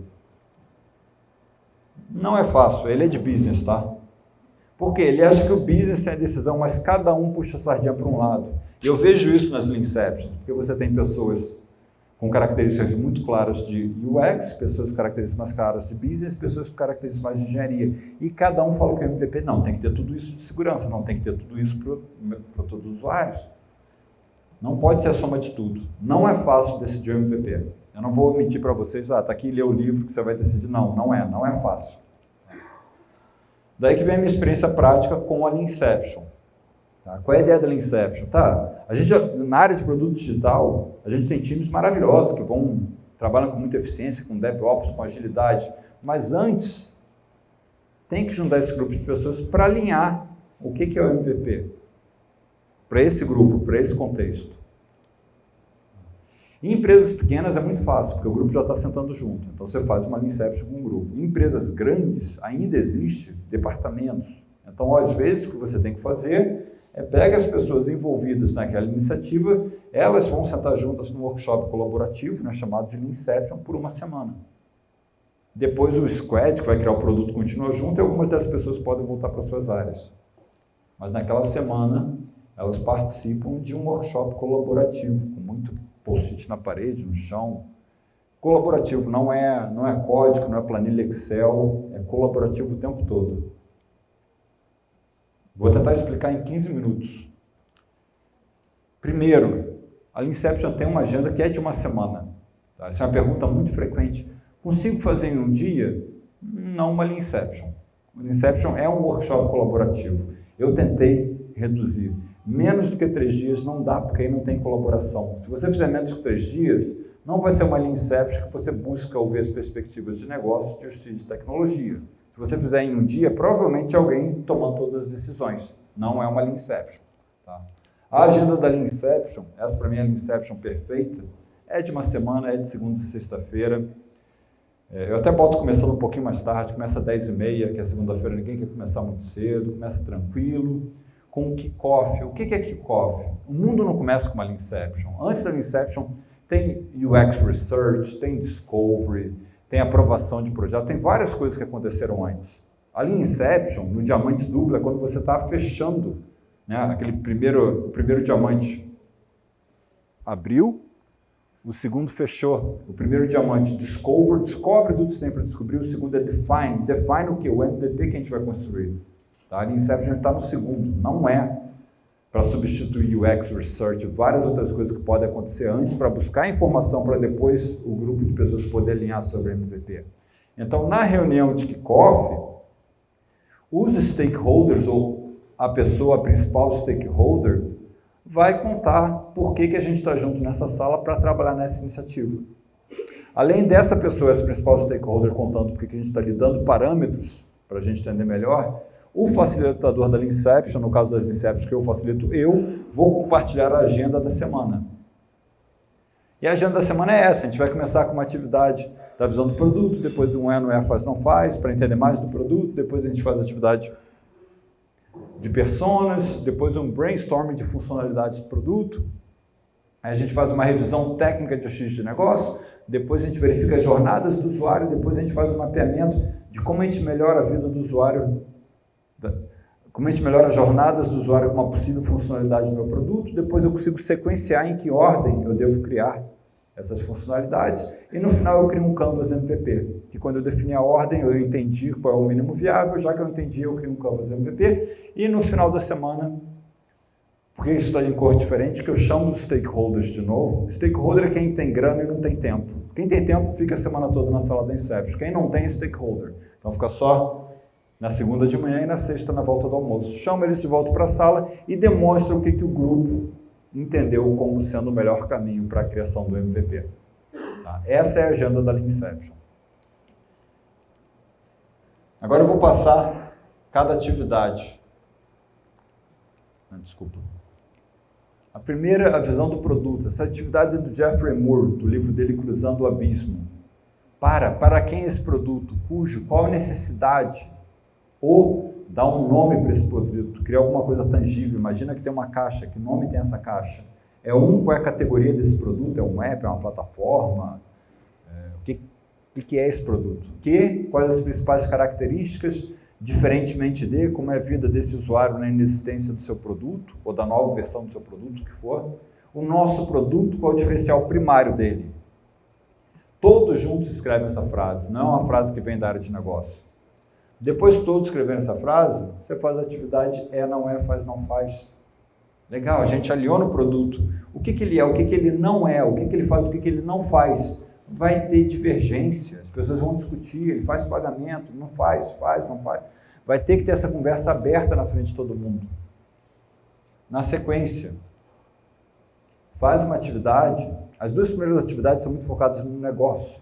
Não é fácil, ele é de business, tá? Porque ele acha que o business tem a decisão, mas cada um puxa a sardinha para um lado. E eu vejo isso nas Leanceptions, porque você tem pessoas com características muito claras de UX, pessoas com características mais claras de business, pessoas com características mais de engenharia. E cada um fala que o MVP não, tem que ter tudo isso de segurança, não tem que ter tudo isso para todos os usuários. Não pode ser a soma de tudo. Não é fácil decidir o MVP. Eu não vou mentir para vocês, tá aqui, lê o livro que você vai decidir. Não é fácil. Daí que vem a minha experiência prática com a Leanception. Tá? Qual é a ideia da Leanception? Tá, a gente, na área de produto digital, a gente tem times maravilhosos que trabalham com muita eficiência, com DevOps, com agilidade, mas antes tem que juntar esse grupo de pessoas para alinhar o que é o MVP para esse grupo, para esse contexto. Em empresas pequenas é muito fácil, porque o grupo já está sentando junto. Então você faz uma Leanception com um grupo. Em empresas grandes ainda existe departamentos. Então, às vezes, o que você tem que fazer é pegar as pessoas envolvidas naquela iniciativa, elas vão sentar juntas num workshop colaborativo, né, chamado de Leanception, por uma semana. Depois o squad, que vai criar o produto, continua junto e algumas dessas pessoas podem voltar para suas áreas. Mas naquela semana, elas participam de um workshop colaborativo, com muito post-it na parede, no chão. Colaborativo não é código, não é planilha Excel, é colaborativo o tempo todo. Vou tentar explicar em 15 minutos. Primeiro, a Leanception tem uma agenda que é de uma semana. Tá? Essa é uma pergunta muito frequente. Consigo fazer em um dia? Não uma Leanception. O Leanception é um workshop colaborativo. Eu tentei reduzir. Menos do que 3 dias não dá, porque aí não tem colaboração. Se você fizer menos que 3 dias, não vai ser uma Leanception que você busca ouvir as perspectivas de negócio, de justiça de tecnologia. Se você fizer em um dia, provavelmente alguém tomando todas as decisões. Não é uma Leanception. Tá? A agenda da Leanception, essa para mim é a Leanception perfeita, é de uma semana, é de segunda e sexta-feira. Eu até boto começando um pouquinho mais tarde, começa às 10h30, que é segunda-feira, ninguém quer começar muito cedo, começa tranquilo, com um kickoff. O que é kickoff? O mundo não começa com uma Leanception. Antes da Leanception tem UX Research, tem Discovery, tem aprovação de projeto, tem várias coisas que aconteceram antes. A Leanception, no diamante duplo, é quando você está fechando, né, aquele o primeiro diamante abriu, o segundo fechou. O primeiro diamante descobre tudo que você tem para descobrir, o segundo é define. Define o que? O MVP que a gente vai construir. Tá? A Leanception está no segundo, não é para substituir UX Research, várias outras coisas que podem acontecer antes para buscar informação para depois o grupo de pessoas poder alinhar sobre o MVP. Então, na reunião de kickoff, os stakeholders ou a principal stakeholder vai contar por que a gente está junto nessa sala para trabalhar nessa iniciativa. Além dessa pessoa, essa principal stakeholder contando por que a gente está lhe dando parâmetros para a gente entender melhor, o facilitador da Leanception, no caso das Leanceptions que eu facilito, vou compartilhar a agenda da semana. E a agenda da semana é essa, a gente vai começar com uma atividade da visão do produto, depois um no é, faz, não faz, para entender mais do produto, depois a gente faz a atividade de personas, depois um brainstorming de funcionalidades do produto, aí a gente faz uma revisão técnica de ajuste de negócio, depois a gente verifica as jornadas do usuário, depois a gente faz um mapeamento de como a gente melhora a vida do usuário, como a gente melhora as jornadas do usuário com uma possível funcionalidade do meu produto, depois eu consigo sequenciar em que ordem eu devo criar essas funcionalidades, e no final eu crio um Canvas MVP, que quando eu defini a ordem eu entendi qual é o mínimo viável, já que eu entendi eu crio um Canvas MVP, e no final da semana, porque isso está em cor diferente, que eu chamo os stakeholders de novo. Stakeholder é quem tem grana e não tem tempo. Quem tem tempo fica a semana toda na sala da Inception, quem não tem é stakeholder, então fica só na segunda de manhã e na sexta na volta do almoço. Chama eles de volta para a sala e demonstra o que o grupo entendeu como sendo o melhor caminho para a criação do MVP. Tá? Essa é a agenda da Leanception. Agora eu vou passar cada atividade. Desculpa. A primeira, a visão do produto. Essa atividade é do Jeffrey Moore, do livro dele Cruzando o Abismo. Para quem é esse produto? Qual a necessidade? Ou dar um nome para esse produto, criar alguma coisa tangível. Imagina que tem uma caixa, que nome tem essa caixa? Qual é a categoria desse produto? É um app, é uma plataforma? O que e que é esse produto. Quais as principais características, diferentemente de como é a vida desse usuário na inexistência do seu produto, ou da nova versão do seu produto, o que for. O nosso produto, qual é o diferencial primário dele? Todos juntos escrevem essa frase, não é uma frase que vem da área de negócio. Depois de todos escreverem essa frase, você faz a atividade não é, faz, não faz. Legal, a gente alinhou no produto. O que ele é, o que ele não é, o que ele faz, o que ele não faz. Vai ter divergência, as pessoas vão discutir, ele faz pagamento, não faz, não faz. Vai ter que ter essa conversa aberta na frente de todo mundo. Na sequência, faz uma atividade, as duas primeiras atividades são muito focadas no negócio.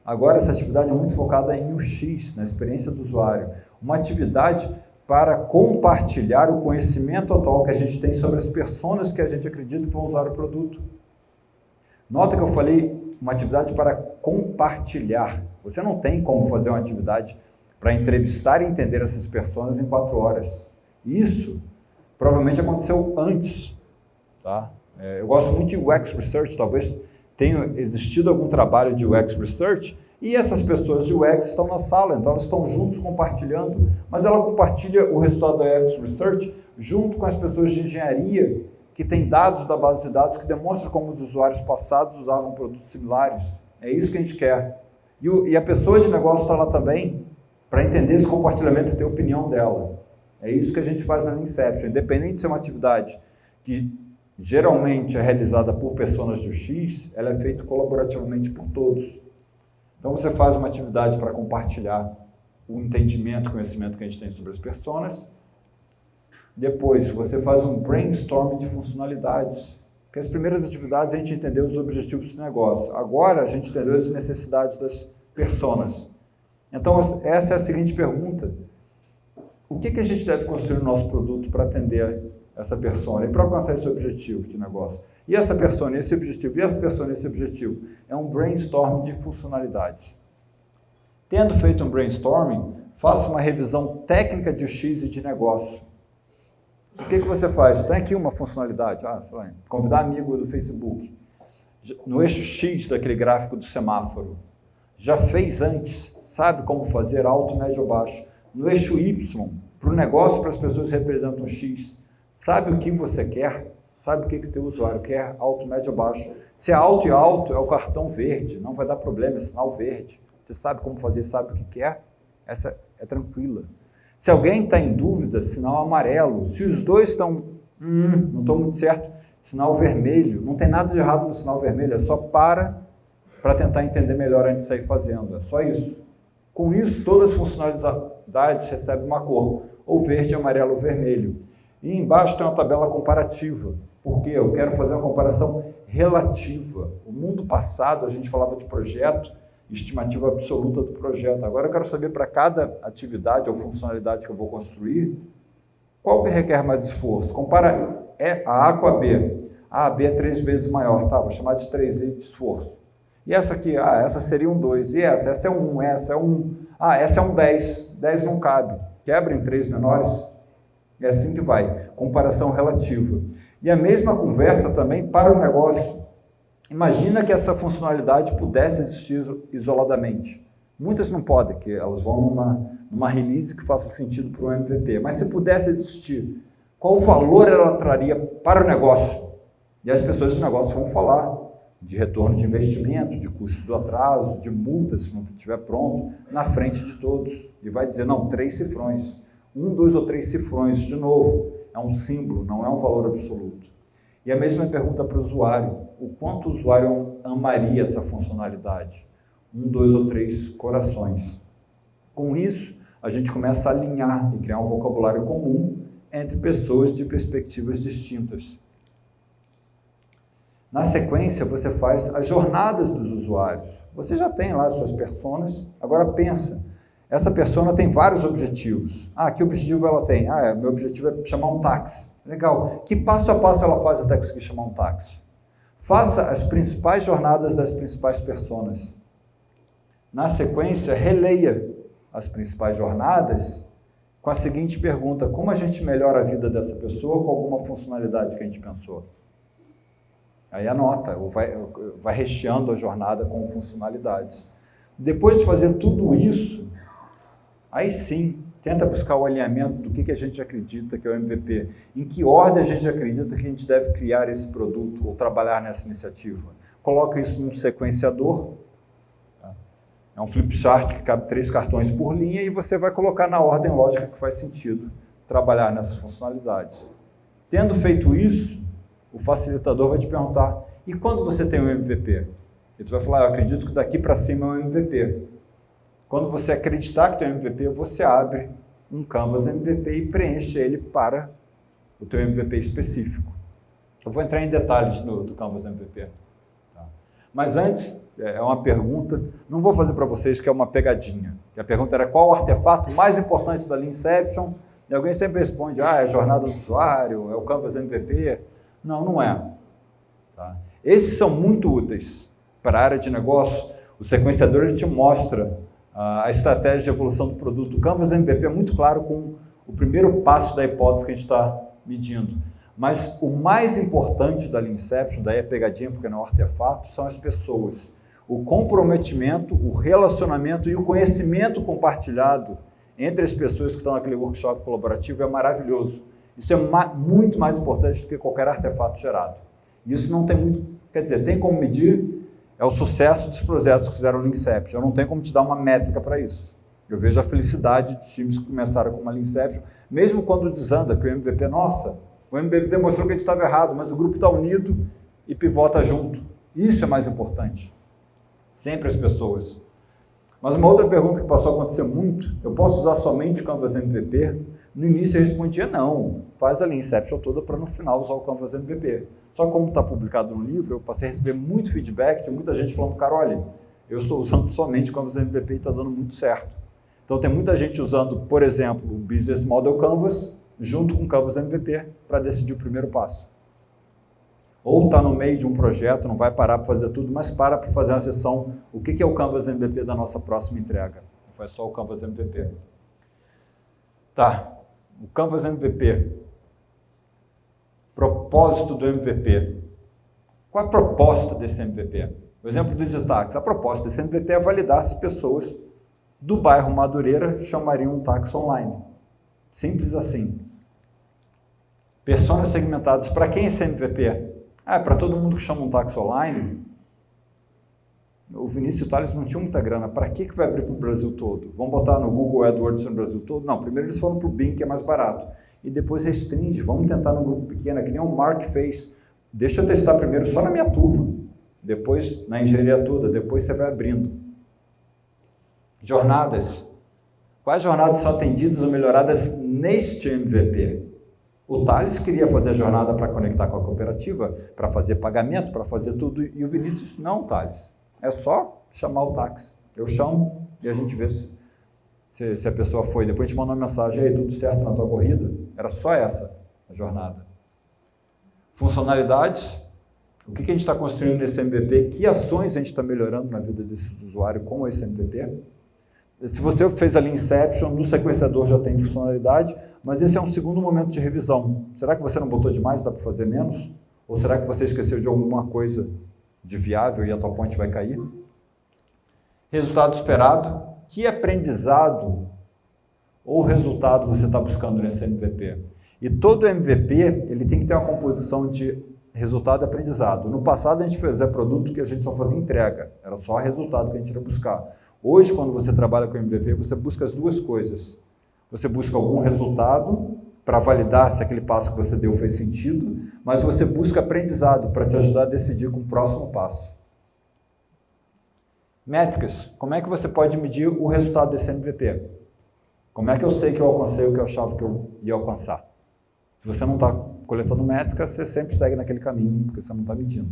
Agora essa atividade é muito focada em UX, na experiência do usuário. Uma atividade para compartilhar o conhecimento atual que a gente tem sobre as pessoas que a gente acredita que vão usar o produto. Nota que eu falei uma atividade para compartilhar. Você não tem como fazer uma atividade para entrevistar e entender essas pessoas em 4 horas. Isso provavelmente aconteceu antes. Tá? Eu gosto muito de UX Research, talvez tenha existido algum trabalho de UX Research, e essas pessoas de UX estão na sala, então elas estão juntos compartilhando, mas ela compartilha o resultado da UX Research junto com as pessoas de engenharia, que tem dados da base de dados que demonstram como os usuários passados usavam produtos similares. É isso que a gente quer. E a pessoa de negócio está lá também para entender esse compartilhamento e ter a opinião dela. É isso que a gente faz na Inception. Independente de ser uma atividade que geralmente é realizada por pessoas do X, ela é feita colaborativamente por todos. Então você faz uma atividade para compartilhar o entendimento, o conhecimento que a gente tem sobre as pessoas. Depois, você faz um brainstorm de funcionalidades. Porque as primeiras atividades a gente entendeu os objetivos do negócio. Agora a gente entendeu as necessidades das pessoas. Então, essa é a seguinte pergunta. O que a gente deve construir no nosso produto para atender essa persona e para alcançar esse objetivo de negócio? E essa persona, esse objetivo, e essa persona, esse objetivo. É um brainstorm de funcionalidades. Tendo feito um brainstorming, faça uma revisão técnica de UX e de negócio. O que você faz? Tem aqui uma funcionalidade, sei lá, convidar amigo do Facebook. No eixo X daquele gráfico do semáforo. Já fez antes, sabe como fazer alto, médio ou baixo. No eixo Y, para o negócio, para as pessoas que representam X, sabe o que você quer? Sabe o que o teu usuário quer? Alto, médio ou baixo. Se é alto e alto, é o cartão verde, não vai dar problema, é sinal verde. Você sabe como fazer, sabe o que quer? Essa é tranquila. Se alguém está em dúvida, sinal amarelo. Se os dois estão, não estou muito certo, sinal vermelho. Não tem nada de errado no sinal vermelho, é só para tentar entender melhor antes de sair fazendo. É só isso. Com isso, todas as funcionalidades recebem uma cor, ou verde, amarelo ou vermelho. E embaixo tem uma tabela comparativa. Por quê? Eu quero fazer uma comparação relativa. O mundo passado, a gente falava de projeto, estimativa absoluta do projeto. Agora eu quero saber para cada atividade ou funcionalidade que eu vou construir, qual que requer mais esforço? Compara a A com a B. A B é 3 vezes maior, tá? Vou chamar de 3E de esforço. E essa aqui, essa seria um 2. E essa é um 1, essa é um 1. Essa é um 10. 10 não cabe. Quebra em 3 menores. É assim que vai. Comparação relativa. E a mesma conversa também para o negócio. Imagina que essa funcionalidade pudesse existir isoladamente. Muitas não podem, porque elas vão numa release que faça sentido para o MVP. Mas se pudesse existir, qual valor ela traria para o negócio? E as pessoas de negócio vão falar de retorno de investimento, de custo do atraso, de multas se não estiver pronto, na frente de todos. E vai dizer, não, 3 cifrões. 1, 2 ou 3 cifrões, de novo, é um símbolo, não é um valor absoluto. E a mesma pergunta para o usuário. O quanto o usuário amaria essa funcionalidade? 1, 2 ou 3 corações. Com isso, a gente começa a alinhar e criar um vocabulário comum entre pessoas de perspectivas distintas. Na sequência, você faz as jornadas dos usuários. Você já tem lá as suas personas. Agora pensa, essa persona tem vários objetivos. Que objetivo ela tem? Meu objetivo é chamar um táxi. Legal. Que passo a passo ela faz até conseguir chamar um táxi? Faça as principais jornadas das principais personas. Na sequência, releia as principais jornadas com a seguinte pergunta: como a gente melhora a vida dessa pessoa com alguma funcionalidade que a gente pensou? Aí anota, ou vai recheando a jornada com funcionalidades. Depois de fazer tudo isso, aí sim, tenta buscar o alinhamento do que a gente acredita que é o MVP. Em que ordem a gente acredita que a gente deve criar esse produto ou trabalhar nessa iniciativa. Coloca isso num sequenciador. É um flip chart que cabe 3 cartões por linha e você vai colocar na ordem lógica que faz sentido trabalhar nessas funcionalidades. Tendo feito isso, o facilitador vai te perguntar, e quando você tem um MVP? E tu vai falar, eu acredito que daqui para cima é um MVP. Quando você acreditar que tem um MVP, você abre um Canvas MVP e preenche ele para o teu MVP específico. Eu vou entrar em detalhes do Canvas MVP. Tá? Mas antes, é uma pergunta, não vou fazer para vocês que é uma pegadinha. A pergunta era qual o artefato mais importante da Lean Inception? E alguém sempre responde, é a jornada do usuário, é o Canvas MVP. Não, não é. Tá? Esses são muito úteis para a área de negócio. O sequenciador ele te mostra a estratégia de evolução do produto. O Canvas MVP é muito claro com o primeiro passo da hipótese que a gente está medindo. Mas o mais importante da Lean Inception, daí é pegadinha porque não é um artefato, são as pessoas. O comprometimento, o relacionamento e o conhecimento compartilhado entre as pessoas que estão naquele workshop colaborativo é maravilhoso. Isso é muito mais importante do que qualquer artefato gerado. Isso não tem muito, quer dizer, tem como medir é o sucesso dos projetos que fizeram o Lean Inception. Eu não tenho como te dar uma métrica para isso. Eu vejo a felicidade de times que começaram com uma Lean Inception, mesmo quando desanda, que o MVP, nossa, o MVP demonstrou que a gente estava errado, mas o grupo está unido e pivota junto. Isso é mais importante. Sempre as pessoas. Mas uma outra pergunta que passou a acontecer muito, eu posso usar somente o Canvas MVP? No início eu respondia não, faz a Lean Inception toda para no final usar o Canvas MVP. Só que como está publicado no livro, eu passei a receber muito feedback de muita gente falando, cara, olha, eu estou usando somente o Canvas MVP e está dando muito certo. Então tem muita gente usando, por exemplo, o Business Model Canvas junto com o Canvas MVP para decidir o primeiro passo. Ou está no meio de um projeto, não vai parar para fazer tudo, mas para fazer uma sessão, o que é o Canvas MVP da nossa próxima entrega? Faz só o Canvas MVP. Tá, o Canvas MVP. Propósito do MVP. Qual a proposta desse MVP? O exemplo do EasyTax. A proposta desse MVP é validar se pessoas do bairro Madureira chamariam um táxi online. Simples assim. Personas segmentadas. Para quem esse MVP? Para todo mundo que chama um táxi online. O Vinícius e o Thales não tinham muita grana. Para que vai abrir para o Brasil todo? Vamos botar no Google AdWords no Brasil todo? Não, primeiro eles foram para o Bing, que é mais barato. E depois restringe, vamos tentar num grupo pequeno, que nem o Mark fez. Deixa eu testar primeiro só na minha turma, depois na engenharia toda, depois você vai abrindo. Jornadas. Quais jornadas são atendidas ou melhoradas neste MVP? O Thales queria fazer a jornada para conectar com a cooperativa, para fazer pagamento, para fazer tudo, e o Vinícius, não, Thales. É só chamar o táxi. Eu chamo e a gente vê se a pessoa foi. Depois a gente manda uma mensagem, aí, tudo certo na tua corrida? Era só essa a jornada. Funcionalidades. O que a gente está construindo nesse MVP? Que ações a gente está melhorando na vida desse usuário com esse MVP? Se você fez a Lean Inception, no sequenciador já tem funcionalidade, mas esse é um segundo momento de revisão. Será que você não botou demais, dá para fazer menos? Ou será que você esqueceu de alguma coisa de viável e a tua ponte vai cair? Resultado esperado. Que aprendizado ou resultado você está buscando nesse MVP? E todo MVP ele tem que ter uma composição de resultado e aprendizado. No passado a gente fazia produto que a gente só fazia entrega, era só resultado que a gente ia buscar. Hoje, quando você trabalha com MVP, você busca as duas coisas. Você busca algum resultado para validar se aquele passo que você deu fez sentido, mas você busca aprendizado para te ajudar a decidir com o próximo passo. Métricas. Como é que você pode medir o resultado desse MVP? Como é que eu sei que eu alcancei o que eu achava que eu ia alcançar? Se você não está coletando métrica, você sempre segue naquele caminho, porque você não está medindo.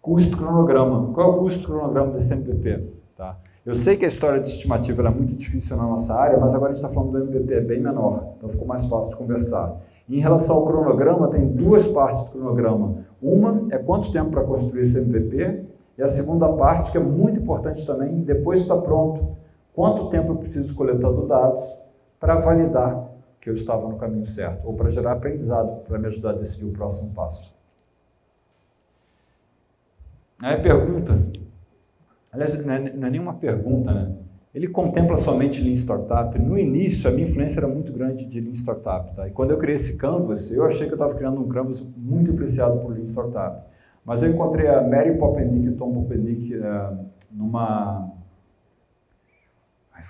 Custo cronograma. Qual é o custo cronograma desse MVP? Tá? Eu sei que a história de estimativa é muito difícil na nossa área, mas agora a gente está falando do MVP, é bem menor, então ficou mais fácil de conversar. Em relação ao cronograma, tem duas partes do cronograma. Uma é quanto tempo para construir esse MVP, e a segunda parte, que é muito importante também, depois que está pronto, quanto tempo eu preciso coletando dados para validar que eu estava no caminho certo, ou para gerar aprendizado, para me ajudar a decidir o próximo passo. Aí pergunta, Aliás, não é nenhuma pergunta, né? Ele contempla somente Lean Startup. No início, a minha influência era muito grande de Lean Startup. Tá? E quando eu criei esse Canvas, eu achei que eu estava criando um Canvas muito influenciado por Lean Startup. Mas eu encontrei a Mary Popenick e o Tom Popenick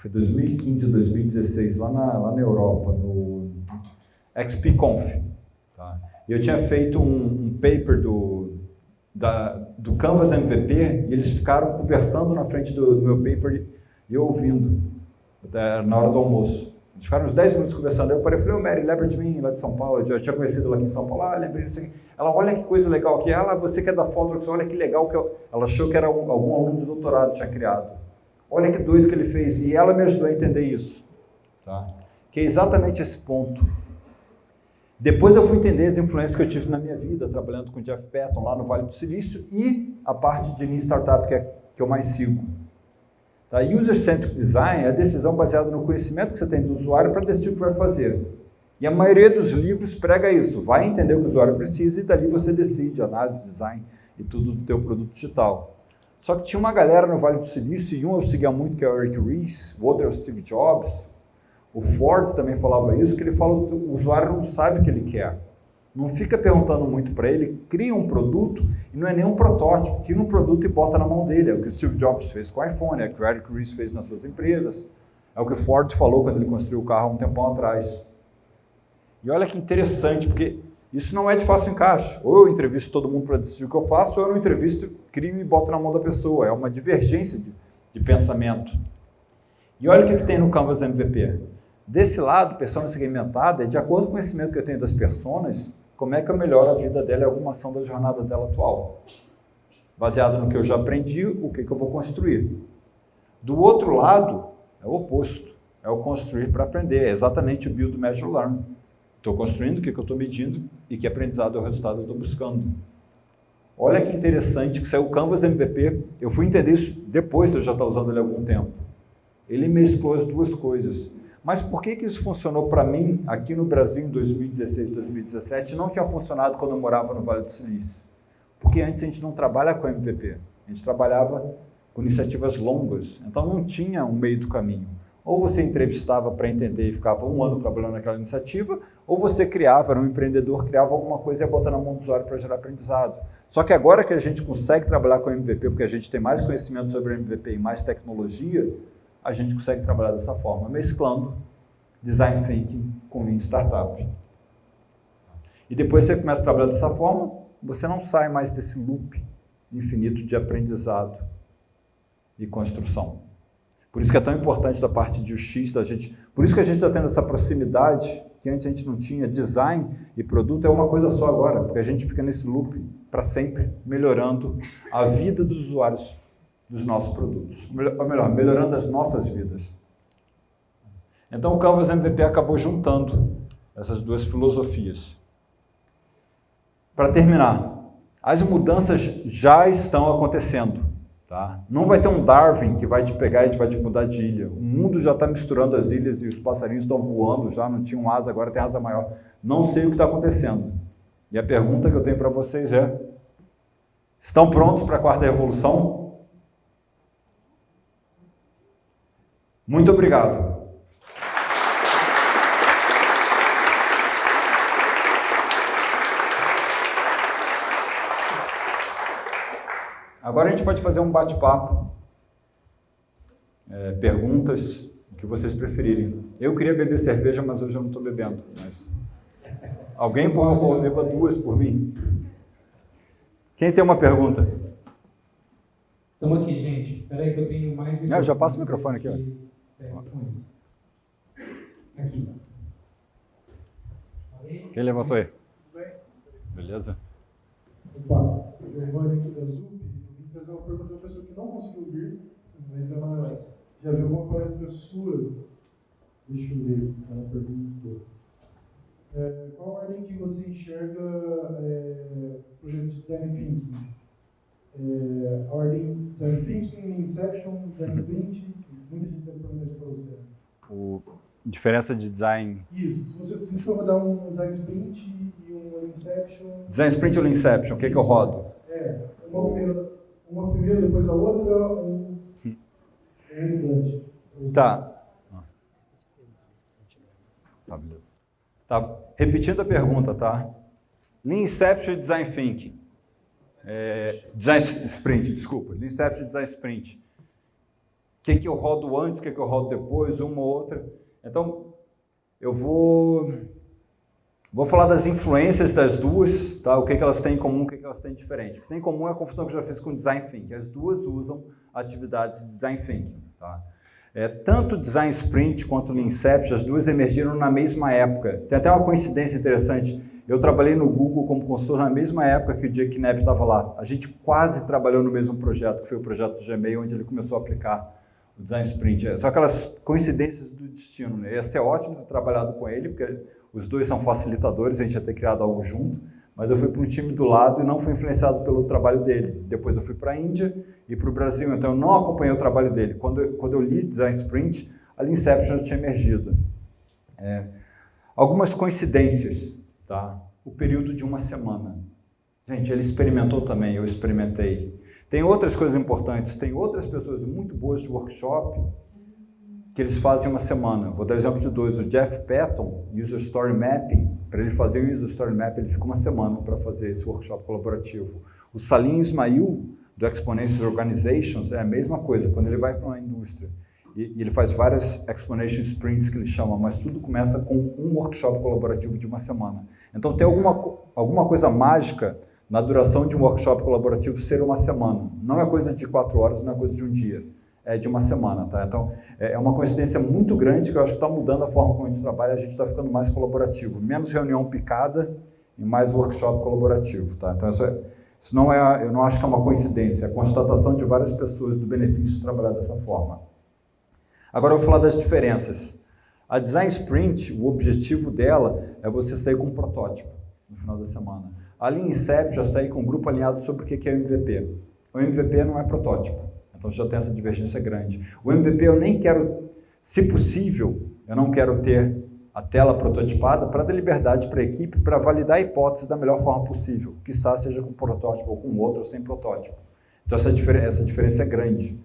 foi 2015 ou 2016, lá na Europa, no XPConf. Tá? E eu tinha feito um paper do Canvas MVP e eles ficaram conversando na frente do meu paper e eu ouvindo, na hora do almoço. Eles ficaram uns 10 minutos conversando. Eu parei e falei, Mary, lembra de mim lá de São Paulo? Eu já tinha conhecido ela aqui em São Paulo. Lembrei disso aqui. Ela, olha que coisa legal aqui. Ela, você que é da Foldrox, olha que legal. Ela achou que era algum aluno de doutorado que tinha criado. Olha que doido que ele fez. E ela me ajudou a entender isso. Tá? Que é exatamente esse ponto. Depois eu fui entender as influências que eu tive na minha vida, trabalhando com o Jeff Patton lá no Vale do Silício e a parte de Lean Startup que eu mais sigo. Tá? User-Centric Design é a decisão baseada no conhecimento que você tem do usuário para decidir o que vai fazer. E a maioria dos livros prega isso. Vai entender o que o usuário precisa e dali você decide análise, design e tudo do teu produto digital. Só que tinha uma galera no Vale do Silício, e um eu seguia muito, que é o Eric Ries, o outro é o Steve Jobs. O Ford também falava isso, que ele fala que o usuário não sabe o que ele quer. Não fica perguntando muito para ele, cria um produto e não é nem um protótipo, cria um produto e bota na mão dele. É o que o Steve Jobs fez com o iPhone, é o que o Eric Ries fez nas suas empresas, é o que o Ford falou quando ele construiu o carro há um tempão atrás. E olha que interessante, porque isso não é de fácil encaixe. Ou eu entrevisto todo mundo para decidir o que eu faço, ou eu não entrevisto, crio e boto na mão da pessoa. É uma divergência de pensamento. E olha o que tem no Canvas MVP. Desse lado, persona segmentada é de acordo com o conhecimento que eu tenho das personas, como é que eu melhoro a vida dela e alguma ação da jornada dela atual. Baseado no que eu já aprendi, o que eu vou construir. Do outro lado, é o oposto. É o construir para aprender. É exatamente o build, measure, learn. Estou construindo o que eu estou medindo e que aprendizado é o resultado que eu estou buscando. Olha que interessante que saiu o Canvas MVP. Eu fui entender isso depois de eu já estar usando ele há algum tempo. Ele mesclou as duas coisas. Mas por que isso funcionou para mim aqui no Brasil em 2016, 2017 e não tinha funcionado quando eu morava no Vale do Silício? Porque antes a gente não trabalha com MVP. A gente trabalhava com iniciativas longas. Então não tinha um meio do caminho. Ou você entrevistava para entender e ficava um ano trabalhando naquela iniciativa, ou você criava, era um empreendedor, criava alguma coisa e ia botar na mão do usuário para gerar aprendizado. Só que agora que a gente consegue trabalhar com MVP, porque a gente tem mais conhecimento sobre MVP e mais tecnologia, a gente consegue trabalhar dessa forma, mesclando Design Thinking com Lean Startup. E depois você começa a trabalhar dessa forma, você não sai mais desse loop infinito de aprendizado e construção. Por isso que é tão importante da parte de UX da gente, por isso que a gente está tendo essa proximidade que antes a gente não tinha. Design e produto é uma coisa só agora, porque a gente fica nesse loop para sempre melhorando a vida dos usuários dos nossos produtos, ou melhor, melhorando as nossas vidas. Então o Canvas MVP acabou juntando essas duas filosofias. Para terminar, as mudanças já estão acontecendo. Tá? Não vai ter um Darwin que vai te pegar e vai te mudar de ilha. O mundo já está misturando as ilhas e os passarinhos estão voando, já não tinham asa, agora tem asa maior. Não sei o que está acontecendo. E a pergunta que eu tenho para vocês é, estão prontos para a quarta revolução? Muito obrigado. Agora a gente pode fazer um bate-papo, perguntas, o que vocês preferirem. Eu queria beber cerveja, mas hoje eu não estou bebendo. Mas... Alguém, por favor, beba duas por mim. Quem tem uma pergunta? Estamos aqui, gente. Espera aí que eu tenho mais... Já passa o microfone aqui. Aqui. Quem levantou aí? Beleza? Opa, Giovanni aqui da ZUP. Eu vim trazer uma pergunta de uma pessoa que não conseguiu vir, mas ela já viu uma palestra sua. Deixa eu ver, ela perguntou. Qual a ordem que você enxerga projetos de design thinking? A ordem design thinking, inception, design sprint, muita gente tem perguntas para você. Diferença de design... Isso, se você for rodar um design sprint e um inception... Design sprint ou inception, o que eu rodo? Uma primeira, depois a outra, R. Tá. Tá, beleza. Tá. Repetindo a pergunta, tá? Lean Inception e Design Thinking. Design Sprint, desculpa. Lean Inception e Design Sprint. O que eu rodo antes, o que eu rodo depois, uma ou outra. Então, eu vou falar das influências das duas, tá? O que elas têm em comum, o que elas têm de diferente. O que tem em comum é a confusão que eu já fiz com Design Thinking. As duas usam atividades de Design Thinking, tá? Tanto Design Sprint quanto Lean Inception, as duas emergiram na mesma época. Tem até uma coincidência interessante. Eu trabalhei no Google como consultor na mesma época que o Jake Knapp estava lá. A gente quase trabalhou no mesmo projeto, que foi o projeto do Gmail, onde ele começou a aplicar o Design Sprint. São aquelas coincidências do destino, né? Ia ser ótimo ter trabalhado com ele, porque os dois são facilitadores, a gente ia ter criado algo junto, mas eu fui para um time do lado e não fui influenciado pelo trabalho dele. Depois eu fui para a Índia e para o Brasil, então eu não acompanhei o trabalho dele. Quando eu li Design Sprint, a Lean Inception já tinha emergido. Algumas coincidências, tá? O período de uma semana. Gente, ele experimentou também, eu experimentei. Tem outras coisas importantes, tem outras pessoas muito boas de workshop que eles fazem uma semana. Vou dar exemplo de dois. O Jeff Patton, User Story Mapping, para ele fazer o User Story Mapping, ele fica uma semana para fazer esse workshop colaborativo. O Salim Ismail, do Exponential Organizations, é a mesma coisa. Quando ele vai para uma indústria e ele faz várias Explanation Sprints que ele chama, mas tudo começa com um workshop colaborativo de uma semana. Então tem alguma coisa mágica na duração de um workshop colaborativo ser uma semana. Não é coisa de 4 horas, não é coisa de um dia. É de uma semana, tá? Então, é uma coincidência muito grande que eu acho que está mudando a forma como a gente trabalha, a gente está ficando mais colaborativo. Menos reunião picada e mais workshop colaborativo, tá? Então, isso não eu não acho que é uma coincidência, é a constatação de várias pessoas do benefício de trabalhar dessa forma. Agora eu vou falar das diferenças. A Design Sprint, o objetivo dela é você sair com um protótipo no final da semana. A Lean Inception já sair com um grupo alinhado sobre o que é o MVP. O MVP não é protótipo. Então já tem essa divergência grande. O MVP eu nem quero, se possível, eu não quero ter a tela prototipada para dar liberdade para a equipe para validar a hipótese da melhor forma possível, quizá seja com protótipo ou com outro ou sem protótipo. Então essa diferença é grande.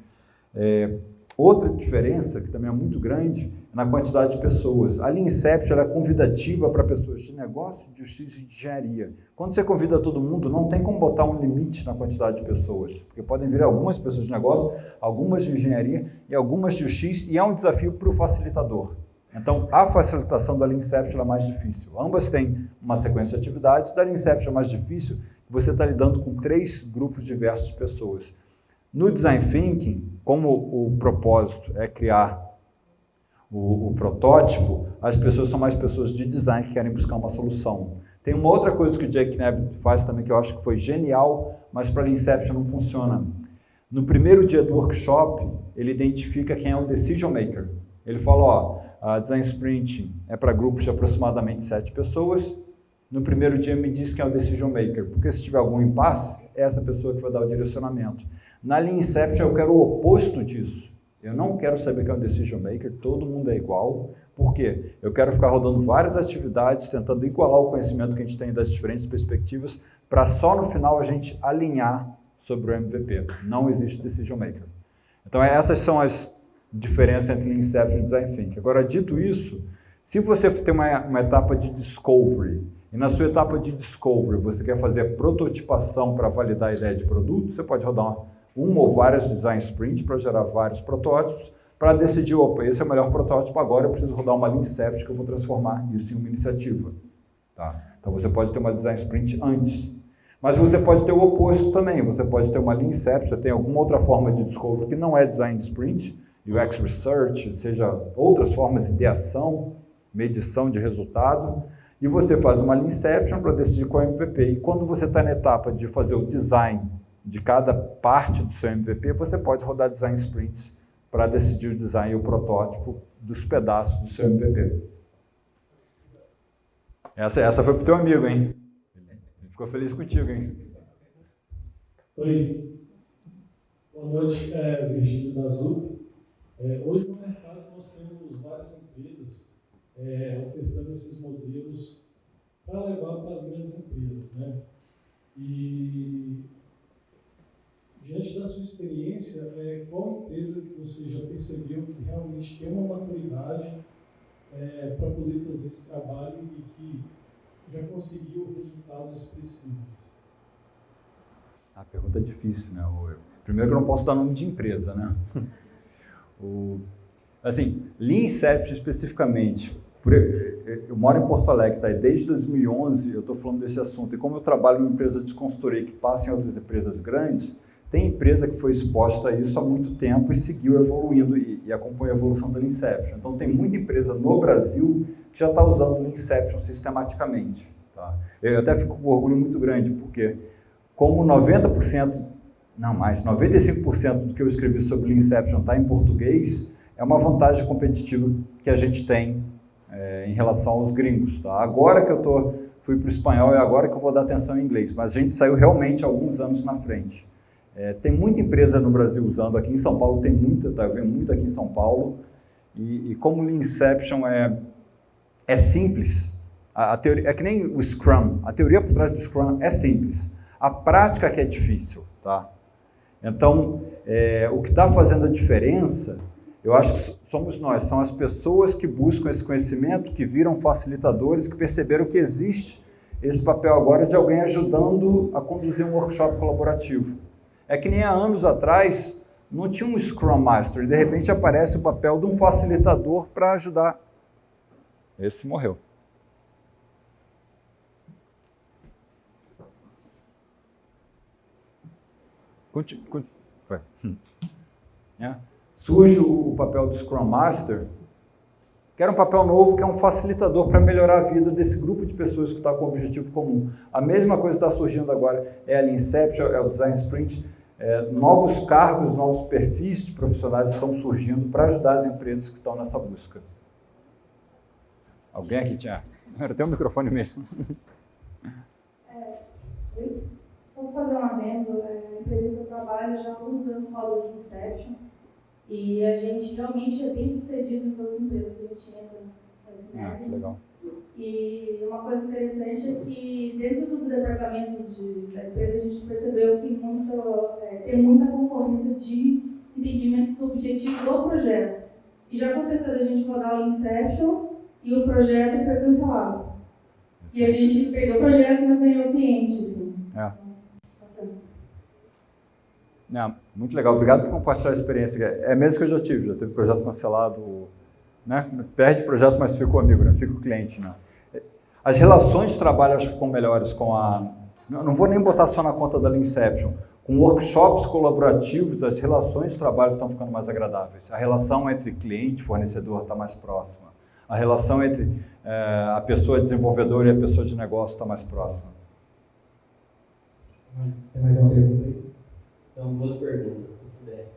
Outra diferença, que também é muito grande, é na quantidade de pessoas. A Lean Inception ela é convidativa para pessoas de negócio, de justiça e de engenharia. Quando você convida todo mundo, não tem como botar um limite na quantidade de pessoas, porque podem vir algumas pessoas de negócio, algumas de engenharia e algumas de justiça, e é um desafio para o facilitador. Então, a facilitação da Lean Inception é mais difícil. Ambas têm uma sequência de atividades, da Lean Inception é mais difícil, você está lidando com 3 grupos diversos de pessoas. No Design Thinking, como o propósito é criar o protótipo, as pessoas são mais pessoas de design que querem buscar uma solução. Tem uma outra coisa que o Jake Knapp faz também que eu acho que foi genial, mas para a Lean Inception não funciona. No primeiro dia do workshop, ele identifica quem é o decision maker. Ele fala, a Design Sprint é para grupos de aproximadamente 7 pessoas. No primeiro dia me diz quem é o decision maker, porque se tiver algum impasse, é essa pessoa que vai dar o direcionamento. Na Lean Inception eu quero o oposto disso. Eu não quero saber quem é o decision maker, todo mundo é igual. Por quê? Eu quero ficar rodando várias atividades, tentando igualar o conhecimento que a gente tem das diferentes perspectivas, para só no final a gente alinhar sobre o MVP. Não existe decision maker. Então essas são as diferenças entre Lean Inception e Design Thinking. Agora, dito isso, se você tem uma etapa de discovery, e na sua etapa de discovery você quer fazer a prototipação para validar a ideia de produto, você pode rodar um ou vários design sprints para gerar vários protótipos, para decidir, opa, esse é o melhor protótipo, agora eu preciso rodar uma Lean Inception que eu vou transformar isso em uma iniciativa. Tá? Então você pode ter uma design sprint antes. Mas você pode ter o oposto também, você pode ter uma Lean Inception, você tem alguma outra forma de discovery que não é design sprint, UX Research, seja outras formas de ideação, medição de resultado, e você faz uma Lean Inception para decidir qual é o MVP. E quando você está na etapa de fazer o design de cada parte do seu MVP, você pode rodar design sprints para decidir o design e o protótipo dos pedaços do seu MVP. Essa foi para o teu amigo, hein? Ele ficou feliz contigo, hein? Oi. Boa noite, Virgílio da Azul. Hoje no mercado nós temos várias empresas ofertando esses modelos para levar para as grandes empresas, né? E Diante da sua experiência, qual empresa que você já percebeu que realmente tem uma maturidade para poder fazer esse trabalho e que já conseguiu resultados expressivos? A pergunta é difícil, né? Primeiro que eu não posso dar nome de empresa, né? Assim, Lean Inception especificamente, eu moro em Porto Alegre, tá? E desde 2011 eu estou falando desse assunto. E como eu trabalho em uma empresa de consultoria que passa em outras empresas grandes, tem empresa que foi exposta a isso há muito tempo e seguiu evoluindo e acompanha a evolução do Lean Inception. Então tem muita empresa no Brasil que já está usando o Lean Inception sistematicamente. Tá? Eu até fico com um orgulho muito grande, porque como 90%, não mais, 95% do que eu escrevi sobre o Lean Inception está em português, é uma vantagem competitiva que a gente tem em relação aos gringos. Tá? Agora que fui para o espanhol, é agora que eu vou dar atenção em inglês, mas a gente saiu realmente alguns anos na frente. Tem muita empresa no Brasil usando, aqui em São Paulo tem muita, tá? Eu venho muito aqui em São Paulo, e como o Lean Inception é simples, a teoria, é que nem o Scrum, a teoria por trás do Scrum é simples, a prática que é difícil. Tá? Então, o que está fazendo a diferença, eu acho que somos nós, são as pessoas que buscam esse conhecimento, que viram facilitadores, que perceberam que existe esse papel agora de alguém ajudando a conduzir um workshop colaborativo. É que nem há anos atrás não tinha um Scrum Master, e de repente aparece o papel de um facilitador para ajudar. Esse morreu. Surge o papel do Scrum Master, que era um papel novo, que é um facilitador para melhorar a vida desse grupo de pessoas que está com um objetivo comum. A mesma coisa está surgindo agora, é a Lean Inception, é o Design Sprint, novos cargos, novos perfis de profissionais estão surgindo para ajudar as empresas que estão nessa busca. Alguém aqui tinha? Era até o microfone mesmo. Só vou fazer um adendo, a empresa que eu trabalho já há alguns anos roda o Lean Inception e a gente realmente é bem sucedido em todas as empresas que a gente entra nesse método. Que legal. E uma coisa interessante é que dentro dos departamentos da empresa a gente percebeu que tem muita concorrência de entendimento do objetivo do projeto. E já aconteceu da gente rodar o Lean Inception e o projeto foi cancelado. E a gente perdeu o projeto, mas ganhou o cliente. Assim. Muito legal, obrigado por compartilhar a experiência. É mesmo que eu já teve projeto cancelado, né? Perde projeto, mas fica o amigo, né? Fica o cliente. Né? As relações de trabalho acho que ficam melhores com não vou nem botar só na conta da Lean Inception, com workshops colaborativos, as relações de trabalho estão ficando mais agradáveis. A relação entre cliente e fornecedor está mais próxima. A relação entre a pessoa desenvolvedora e a pessoa de negócio está mais próxima. Tem mais uma pergunta aí? São duas perguntas, se puder.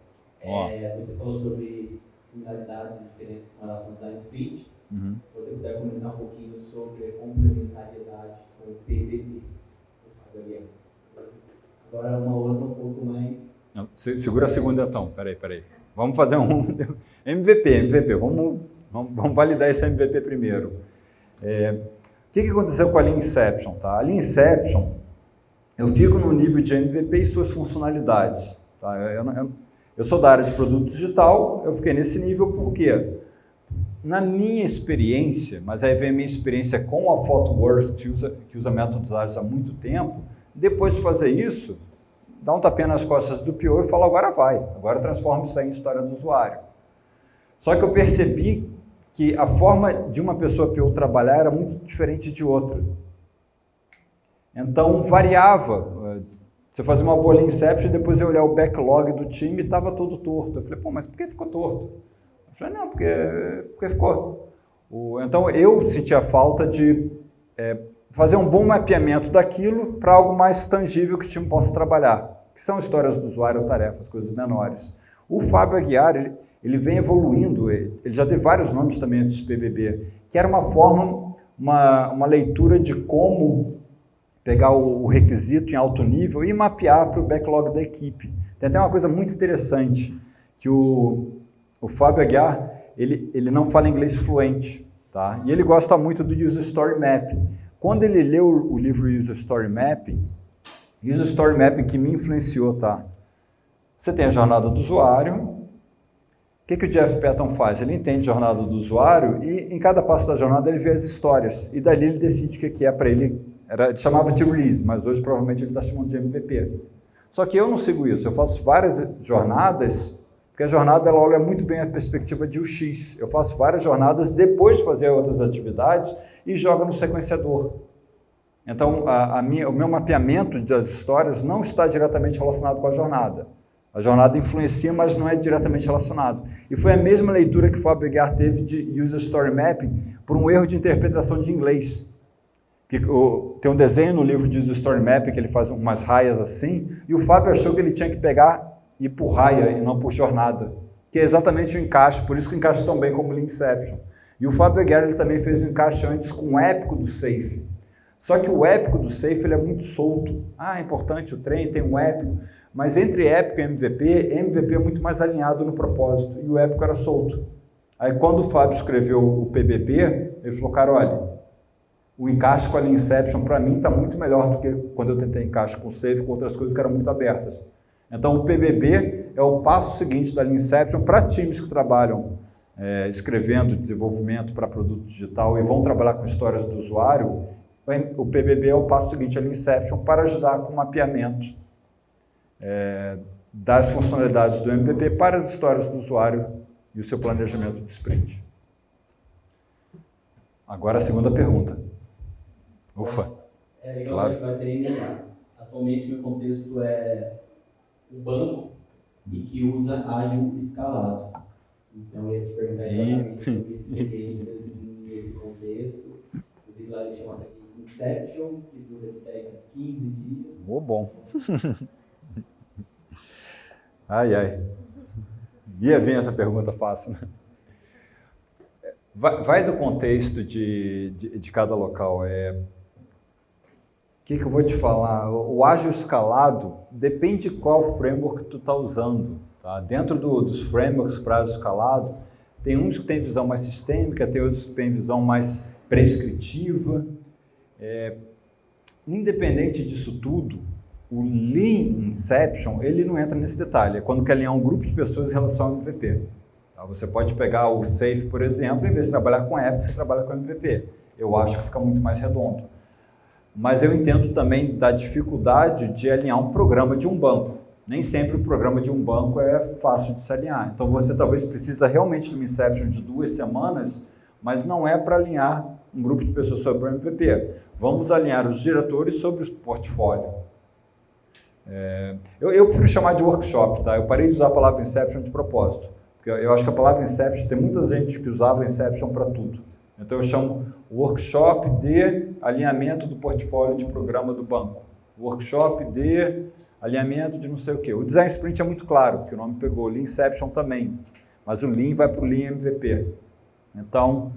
Você falou sobre similaridades e diferenças com relação ao Design Sprint. Uhum. Se você puder comentar um pouquinho sobre a complementariedade com o PDD. Agora uma outra um pouco mais... Não, segura a segunda então, peraí. Vamos fazer um MVP, vamos validar esse MVP primeiro. O que aconteceu com a Lean Inception? Tá? A Lean Inception, eu fico no nível de MVP e suas funcionalidades. Tá? Eu sou da área de produto digital, eu fiquei nesse nível porque, na minha experiência, mas aí vem a minha experiência com a ThoughtWorks, que usa métodos ágeis há muito tempo, depois de fazer isso, dá um tapinha nas costas do PO e fala, agora transforma isso aí em história do usuário. Só que eu percebi que a forma de uma pessoa PO trabalhar era muito diferente de outra. Então, variava. Você fazia uma boa Lean Inception e depois eu olhar o backlog do time e estava todo torto. Eu falei, mas por que ficou torto? Eu falei, não, porque ficou. Então, eu senti a falta de fazer um bom mapeamento daquilo para algo mais tangível que o time possa trabalhar, que são histórias do usuário ou tarefas, coisas menores. O Fábio Aguiar, ele vem evoluindo, ele já teve vários nomes também antes de PBB, que era uma forma, uma leitura de como pegar o requisito em alto nível e mapear para o backlog da equipe. Tem até uma coisa muito interessante, que o Fábio Aguiar, ele não fala inglês fluente, tá? E ele gosta muito do User Story Mapping. Quando ele leu o livro User Story Mapping que me influenciou, tá? Você tem a jornada do usuário. O que o Jeff Patton faz? Ele entende a jornada do usuário e em cada passo da jornada ele vê as histórias. E dali ele decide o que é para ele. Ele chamava de release, mas hoje provavelmente ele está chamando de MVP. Só que eu não sigo isso. Eu faço várias jornadas, porque a jornada ela olha muito bem a perspectiva de UX. Eu faço várias jornadas depois de fazer outras atividades e jogo no sequenciador. Então, o meu mapeamento das histórias não está diretamente relacionado com a jornada. A jornada influencia, mas não é diretamente relacionado. E foi a mesma leitura que o Fábio Aguiar teve de User Story Mapping por um erro de interpretação de inglês. Tem um desenho no livro de User Story Mapping que ele faz umas raias assim, e o Fábio achou que ele tinha que pegar e ir por raia e não por jornada, que é exatamente o encaixe, por isso que encaixa tão bem como Linkception. E o Fábio Aguiar ele também fez um encaixe antes com o épico do Safe. Só que o épico do Safe ele é muito solto. É importante, o trem tem um épico. Mas entre épico e MVP é muito mais alinhado no propósito, e o épico era solto. Aí quando o Fábio escreveu o PBB, ele falou, cara, olha, o encaixe com a Inception para mim está muito melhor do que quando eu tentei encaixe com o Safe, com outras coisas que eram muito abertas. Então o PBB é o passo seguinte da Inception para times que trabalham escrevendo desenvolvimento para produto digital e vão trabalhar com histórias do usuário. O PBB é o passo seguinte à Inception para ajudar com o mapeamento das funcionalidades do MVP para as histórias do usuário e o seu planejamento de sprint. Agora a segunda pergunta. Ufa. Igual Claro. a gente vai ter atualmente meu contexto é um banco e que usa ágil escalado. Então eu ia te perguntar exatamente sobre experiências nesse contexto. Inclusive lá eles chamam de Inception, que dura de 10 a 15 dias. Bom. Ai. Ia vir essa pergunta fácil, né? Vai do contexto de cada local. O que eu vou te falar? O ágil escalado depende de qual framework tu está usando. Tá? Dentro dos frameworks para ágil escalado, tem uns que têm visão mais sistêmica, tem outros que têm visão mais prescritiva. Independente disso tudo, o Lean Inception, ele não entra nesse detalhe. É quando quer alinhar um grupo de pessoas em relação ao MVP. Tá? Você pode pegar o Safe, por exemplo, em vez de trabalhar com Epic, você trabalha com MVP. Eu acho que fica muito mais redondo. Mas eu entendo também da dificuldade de alinhar um programa de um banco. Nem sempre o programa de um banco é fácil de se alinhar. Então você talvez precisa realmente de uma Inception de 2 semanas, mas não é para alinhar um grupo de pessoas sobre o MVP. Vamos alinhar os diretores sobre o portfólio. Eu prefiro chamar de workshop, tá? Eu parei de usar a palavra Inception de propósito, porque eu acho que a palavra Inception, tem muita gente que usava Inception para tudo. Então eu chamo workshop de alinhamento do portfólio de programa do banco, workshop de alinhamento de não sei o quê. O Design Sprint é muito claro, que o nome pegou, Lean Inception também, mas o Lean vai para o Lean MVP. Então,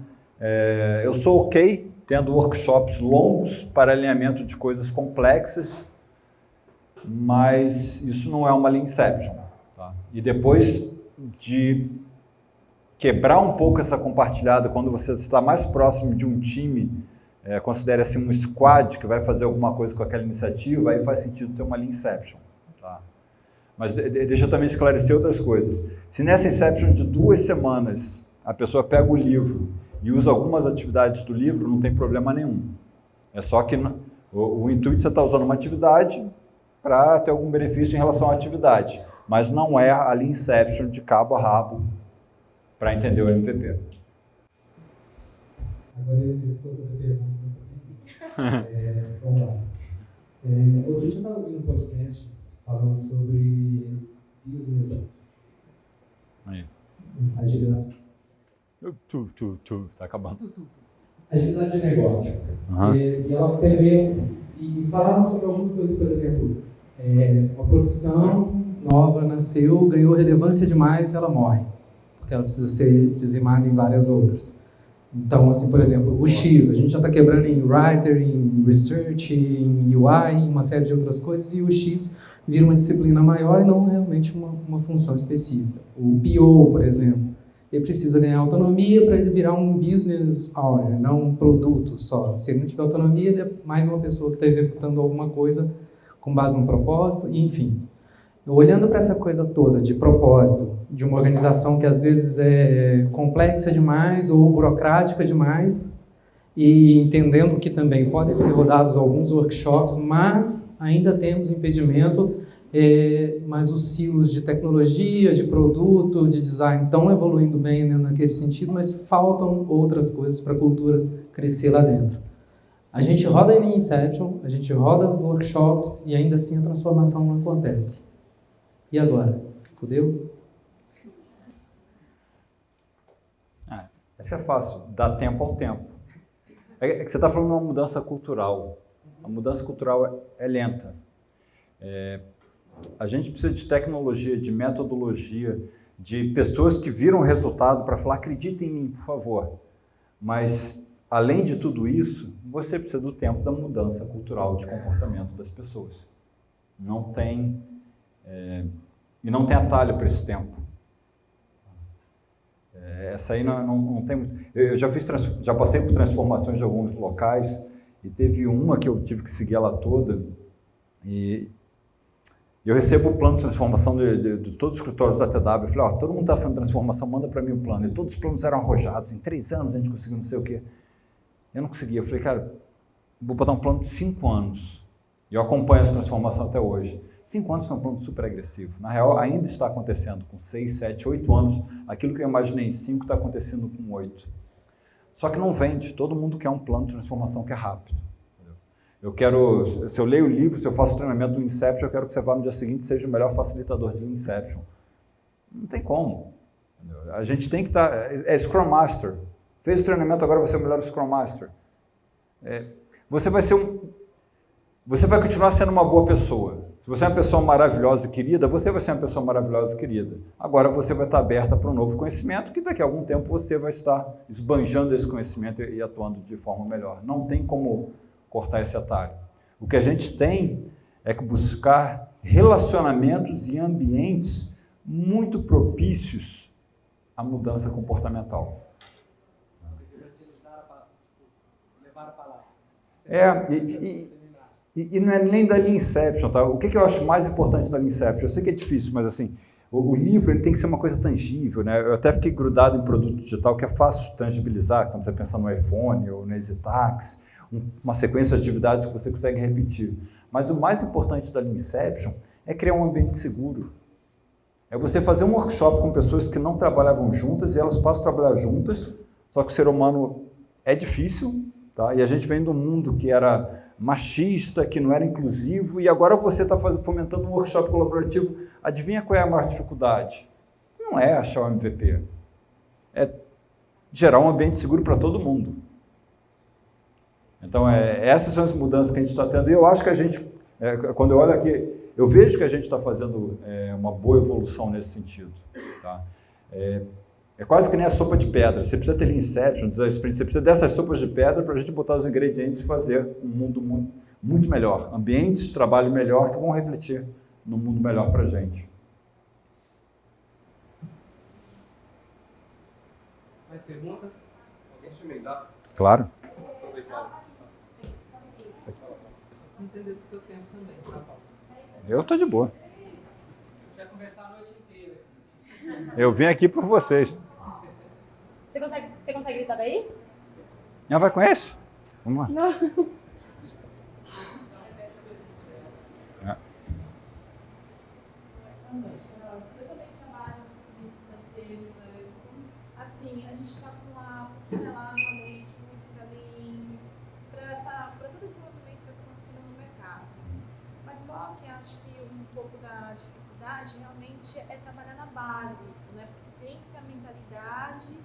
eu sou ok tendo workshops longos para alinhamento de coisas complexas, mas isso não é uma Lean Inception. Tá? E depois de quebrar um pouco essa compartilhada, quando você está mais próximo de um time, considere assim um squad que vai fazer alguma coisa com aquela iniciativa, aí faz sentido ter uma Lean Inception. Tá? Mas deixa eu também esclarecer outras coisas. Se nessa Inception de 2 semanas a pessoa pega o livro e usa algumas atividades do livro, não tem problema nenhum. É só que o intuito você está usando uma atividade para ter algum benefício em relação à atividade, mas não é a Lean Inception de cabo a rabo para entender o MVP. Agora eu estou fazendo pergunta também. Vamos lá. Outro dia eu estava ouvindo um podcast falando sobre business. Agilidade. Tá acabando. Agilidade de negócio. Uhum. E ela prevê, e falaram sobre algumas coisas, por exemplo, uma profissão nova nasceu, ganhou relevância demais, ela morre, porque ela precisa ser dizimada em várias outras. Então, assim, por exemplo, o X, a gente já está quebrando em Writer, em Research, em UI, em uma série de outras coisas, e o X vira uma disciplina maior e não realmente uma função específica. O PO, por exemplo, ele precisa ganhar autonomia para ele virar um business owner, não um produto só. Se ele não tiver autonomia, ele é mais uma pessoa que está executando alguma coisa com base no propósito, enfim. Olhando para essa coisa toda de propósito, de uma organização que às vezes é complexa demais ou burocrática demais, e entendendo que também podem ser rodados alguns workshops, mas ainda temos impedimento, mas os silos de tecnologia, de produto, de design estão evoluindo bem, né, naquele sentido, mas faltam outras coisas para a cultura crescer lá dentro. A gente roda em Inception, a gente roda os workshops e ainda assim a transformação não acontece. E agora? Fudeu? Essa é fácil, dá tempo ao tempo. É que você está falando de uma mudança cultural. A mudança cultural é lenta. A gente precisa de tecnologia, de metodologia, de pessoas que viram o resultado para falar, acreditem em mim, por favor. Mas, além de tudo isso, você precisa do tempo da mudança cultural de comportamento das pessoas. Não tem atalho para esse tempo. Essa aí não tem muito. Eu já passei por transformações de alguns locais e teve uma que eu tive que seguir ela toda e eu recebo o plano de transformação de todos os escritórios da TW. Eu falei, todo mundo está fazendo transformação, manda para mim o plano. E todos os planos eram arrojados. Em 3 anos a gente conseguiu não sei o quê. Eu não conseguia. Eu falei, cara, vou botar um plano de 5 anos. E eu acompanho essa transformação até hoje. 5 anos foi um plano super agressivo. Na real, ainda está acontecendo com 6, 7, 8 anos. Aquilo que eu imaginei em 5 está acontecendo com 8. Só que não vende. Todo mundo quer um plano de transformação que é rápido. Eu quero, se eu leio o livro, se eu faço treinamento do Inception, eu quero que você vá no dia seguinte e seja o melhor facilitador de Inception. Não tem como. A gente tem que estar... É Scrum Master. Fez o treinamento, agora você é o melhor Scrum Master. Você vai continuar sendo uma boa pessoa. Se você é uma pessoa maravilhosa e querida, você vai ser uma pessoa maravilhosa e querida. Agora você vai estar aberta para um novo conhecimento, que daqui a algum tempo você vai estar esbanjando esse conhecimento e atuando de forma melhor. Não tem como cortar esse atalho. O que a gente tem é que buscar relacionamentos e ambientes muito propícios à mudança comportamental. E não é nem da Lean Inception, tá? O que eu acho mais importante da Lean Inception? Eu sei que é difícil, mas assim, o livro ele tem que ser uma coisa tangível, né? Eu até fiquei grudado em produto digital que é fácil de tangibilizar, quando você pensa no iPhone ou no EasyTax, uma sequência de atividades que você consegue repetir. Mas o mais importante da Lean Inception é criar um ambiente seguro. É você fazer um workshop com pessoas que não trabalhavam juntas e elas passam a trabalhar juntas, só que o ser humano é difícil, tá? E a gente vem de um mundo que era machista, que não era inclusivo, e agora você está fomentando um workshop colaborativo. Adivinha qual é a maior dificuldade? Não é achar o MVP, é gerar um ambiente seguro para todo mundo. Então, essas são as mudanças que a gente está tendo, e eu acho que a gente, quando eu olho aqui, eu vejo que a gente está fazendo uma boa evolução nesse sentido. Tá? É quase que nem a sopa de pedra. Você precisa ter Lean Inception, você precisa dessas sopas de pedra para a gente botar os ingredientes e fazer um mundo muito, muito melhor. Ambientes de trabalho melhor que vão refletir num mundo melhor para a gente. Mais perguntas? Alguém se emendar? Claro. Você entender do seu tempo também, tá bom? Eu estou de boa. Já conversar a noite inteira. Eu vim aqui por vocês. Você consegue gritar daí? Já vai com esse? Vamos lá. Não. Eu também trabalho no segmento financeiro, né? Assim, a gente está com uma cultura lá realmente muito para todo esse movimento que está acontecendo no mercado. Mas só que acho que um pouco da dificuldade realmente é trabalhar na base isso, né? Porque tem-se a mentalidade,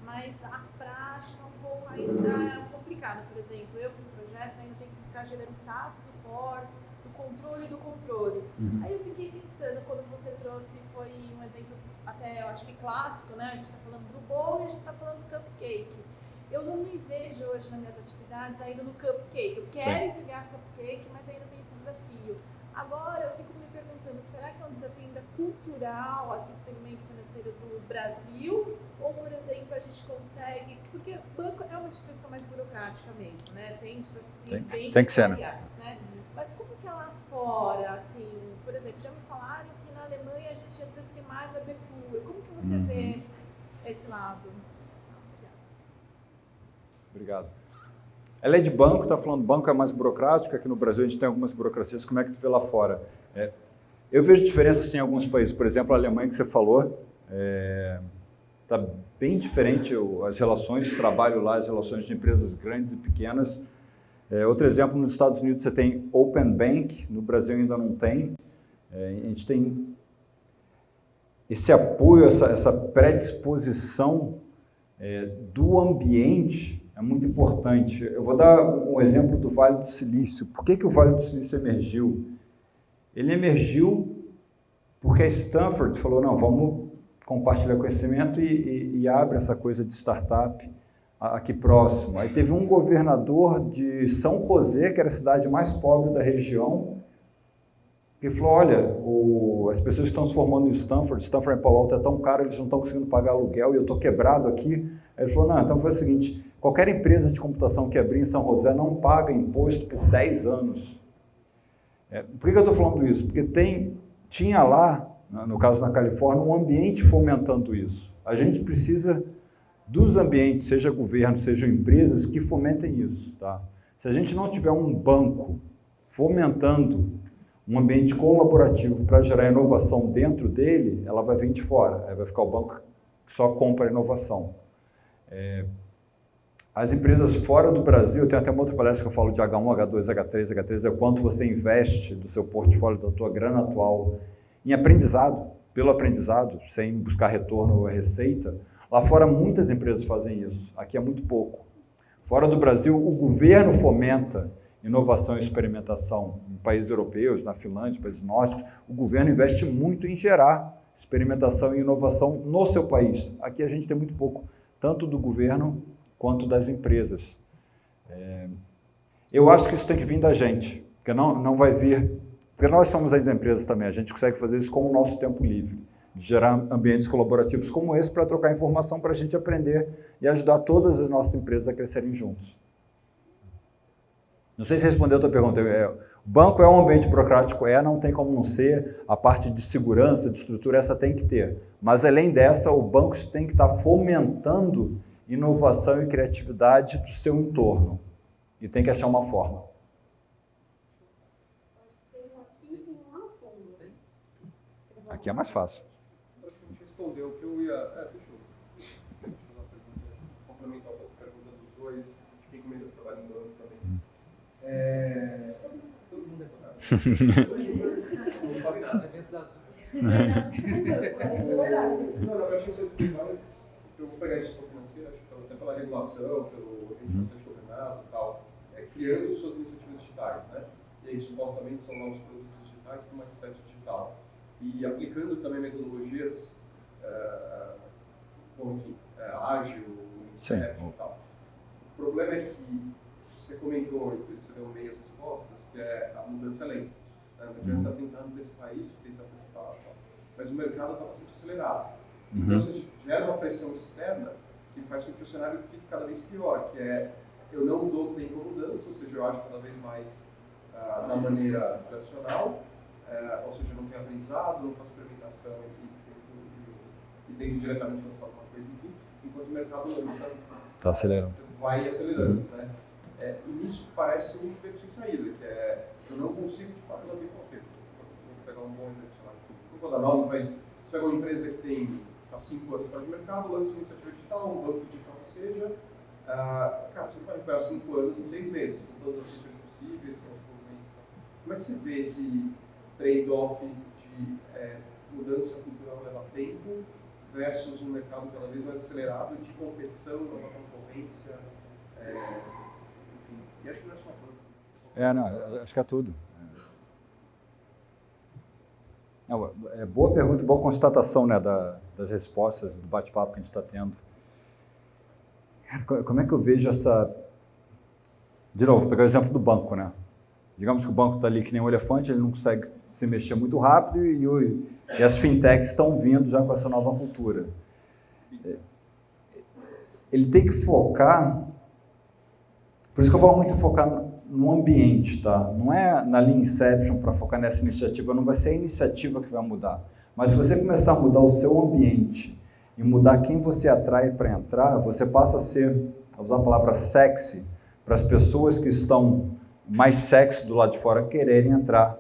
mas a prática um pouco ainda é complicada. Por exemplo, eu com projetos ainda tenho que ficar gerando status, reports, do controle do controle. Aí eu fiquei pensando, quando você trouxe, foi um exemplo até, eu acho que clássico, né? A gente está falando do bolo e a gente está falando do cupcake. Eu não me vejo hoje nas minhas atividades ainda no cupcake. Eu quero entregar cupcake, mas ainda tem esse desafio. Agora eu fico me perguntando, será que é um desafio ainda cultural aqui no segmento financeiro do Brasil? Ou, por exemplo, a gente consegue... Porque o banco é uma instituição mais burocrática mesmo, né? Tem que ser, né? Mas como que é lá fora, assim, por exemplo, já me falaram que você vê esse lado? Obrigado. Ela é de banco, está falando banco é mais burocrático, aqui no Brasil a gente tem algumas burocracias, como é que tu vê lá fora? Eu vejo diferença assim, em alguns países, por exemplo, a Alemanha que você falou, está bem diferente as relações de trabalho lá, as relações de empresas grandes e pequenas. Outro exemplo, nos Estados Unidos você tem Open Bank, no Brasil ainda não tem. A gente tem esse apoio, essa predisposição do ambiente é muito importante. Eu vou dar um exemplo do Vale do Silício. Por que o Vale do Silício emergiu? Ele emergiu porque a Stanford falou, não, vamos compartilhar conhecimento e abre essa coisa de startup aqui próximo. Aí teve um governador de São José, que era a cidade mais pobre da região, que falou, olha, as pessoas estão se formando em Stanford em Palo Alto é tão caro, eles não estão conseguindo pagar aluguel e eu estou quebrado aqui. Aí ele falou, não, então foi o seguinte, qualquer empresa de computação que abrir em São José não paga imposto por 10 anos. Por que eu estou falando isso? Porque tinha lá, no caso na Califórnia, um ambiente fomentando isso. A gente precisa dos ambientes, seja governo, seja empresas, que fomentem isso. Tá? Se a gente não tiver um banco fomentando um ambiente colaborativo para gerar inovação dentro dele, ela vai vir de fora. Aí vai ficar o banco que só compra inovação. As empresas fora do Brasil, eu tenho até uma outra palestra que eu falo de H1, H2, H3. H3 é o quanto você investe do seu portfólio, da tua grana atual, em aprendizado, pelo aprendizado, sem buscar retorno ou receita. Lá fora muitas empresas fazem isso, aqui é muito pouco. Fora do Brasil, o governo fomenta inovação e experimentação. Em países europeus, na Finlândia, países nórdicos, o governo investe muito em gerar experimentação e inovação no seu país. Aqui a gente tem muito pouco, tanto do governo quanto das empresas. Eu acho que isso tem que vir da gente, porque não vai vir... Porque nós somos as empresas também, a gente consegue fazer isso com o nosso tempo livre, de gerar ambientes colaborativos como esse para trocar informação, para a gente aprender e ajudar todas as nossas empresas a crescerem juntos. Não sei se respondeu a tua pergunta. O banco é um ambiente burocrático? Não tem como não ser. A parte de segurança, de estrutura, essa tem que ter. Mas, além dessa, o banco tem que estar fomentando inovação e criatividade do seu entorno. E tem que achar uma forma. Aqui é mais fácil. Praticamente respondeu o que eu ia... Deixa eu fazer uma pergunta, complementar um pouco a pergunta dos dois, de quem começou a trabalhar em banco também. Todo mundo é conhecido. Não falei nada, evento da Azul. Não, eu acho que você tem várias... Eu vou pegar a gestão financeira, acho que até pela regulação, pelo regulação de governado e tal, criando suas iniciativas digitais, né? E aí, supostamente, são novos produtos digitais para uma receita digital. E aplicando também metodologias, ágil, e tal. O problema é que você comentou, você deu meias respostas, que a mudança é lenta. Né? Não adianta tentar antecipar isso, tentar antecipar tal. Mas o mercado está bastante acelerado. Então você gera uma pressão externa que faz com que o cenário fique cada vez pior, que eu não dou tempo à mudança, ou seja, eu acho cada vez mais da maneira tradicional, ou seja, não tem aprendizado, não faço experimentação e tento diretamente lançar alguma coisa, enfim, enquanto o mercado lança, vai acelerando. Né? E nisso parece ser um beco sem saída, que eu não consigo de fato abrir qualquer. Vou pegar um bom exemplo, não vou dar nomes, mas você pega uma empresa que tem 5 anos fora de mercado, lança uma iniciativa digital, um banco digital que seja, cara, você vai recuperar 5 anos em 6 meses, com todas as features possíveis, como é que você vê esse trade-off de mudança cultural leva tempo versus um mercado cada vez mais acelerado de competição, nova concorrência, enfim, e acho que não é só uma coisa. Acho que é tudo. Boa pergunta, boa constatação, né, das respostas, do bate-papo que a gente está tendo. Como é que eu vejo essa... De novo, vou pegar o exemplo do banco, né? Digamos que o banco está ali que nem um elefante, ele não consegue se mexer muito rápido e as fintechs estão vindo já com essa nova cultura. Ele tem que focar... Por isso que eu falo muito em focar no ambiente, tá? Não é na linha Inception para focar nessa iniciativa, não vai ser a iniciativa que vai mudar. Mas se você começar a mudar o seu ambiente e mudar quem você atrai para entrar, você passa a usar a palavra sexy, para as pessoas que estão mais sexy do lado de fora quererem entrar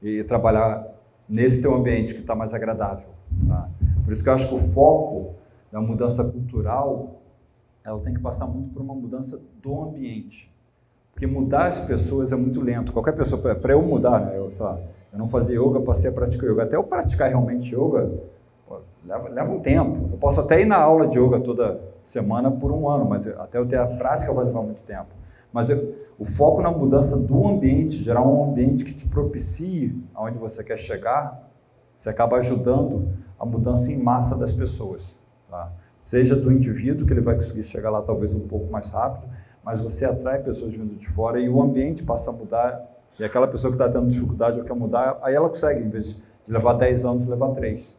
e trabalhar nesse teu ambiente que está mais agradável. Tá? Por isso que eu acho que o foco da mudança cultural, ela tem que passar muito por uma mudança do ambiente. Porque mudar as pessoas é muito lento. Qualquer pessoa, para eu mudar, né, eu não fazia yoga, passei a praticar yoga. Até eu praticar realmente yoga, leva um tempo. Eu posso até ir na aula de yoga toda semana por 1 ano, mas até eu ter a prática vai levar muito tempo. Mas o foco na mudança do ambiente, gerar um ambiente que te propicie aonde você quer chegar, você acaba ajudando a mudança em massa das pessoas. Tá? Seja do indivíduo, que ele vai conseguir chegar lá talvez um pouco mais rápido, mas você atrai pessoas vindo de fora e o ambiente passa a mudar, e aquela pessoa que está tendo dificuldade ou quer mudar, aí ela consegue, em vez de levar 10 anos, levar 3.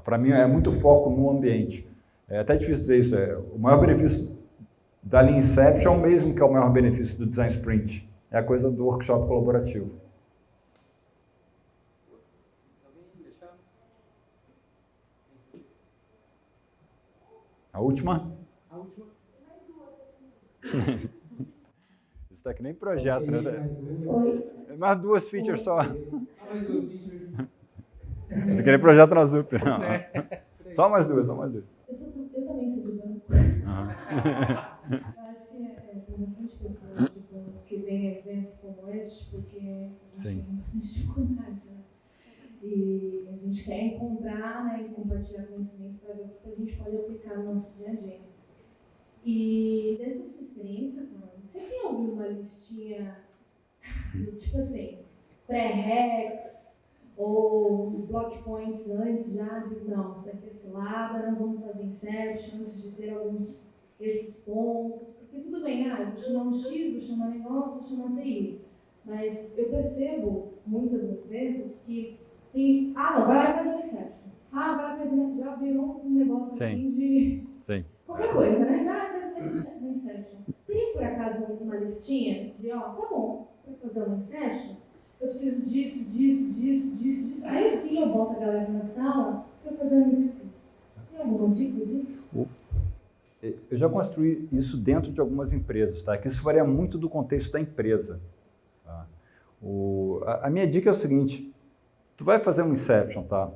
Para mim é muito foco no ambiente. É até difícil dizer isso, o maior benefício da Lean Inception é o mesmo que é o maior benefício do Design Sprint, é a coisa do workshop colaborativo. A última? A última. Isso tá que nem projeto, né? Mais 2. Mais 2 features só. Só mais 2 features. Você queria projeto na Zup, não. Só mais 2, só mais 2. Eu também sou do banco. Uhum. Eu acho que tem bastante pessoas de banco que vêm a eventos como este, porque a gente tem bastante dificuldade, né? E a gente quer encontrar, né, e compartilhar conhecimento para ver o que a gente pode aplicar no nosso dia a dia. E dessa sua experiência, você tem alguma listinha, tipo assim, pré-recs, ou os block points antes já de, não, isso daqui é cilada, não vamos fazer inception, antes de ter alguns esses pontos, porque tudo bem, eu vou chamar um X, vou chamar negócio, vou chamar TI, mas eu percebo muitas das vezes que tem, não, vai lá e faz um inception, vai lá e faz um, já virou um negócio assim de qualquer coisa, né? Vai fazer um inception. Tem por acaso uma listinha de, tá bom, para fazer um inception, eu preciso disso. Aí sim eu boto a galera na sala para fazer um MVP. Tem alguma dica disso? Eu já construí isso dentro de algumas empresas, tá? Que isso varia muito do contexto da empresa. Tá? A minha dica é o seguinte, tu vai fazer um inception, tá?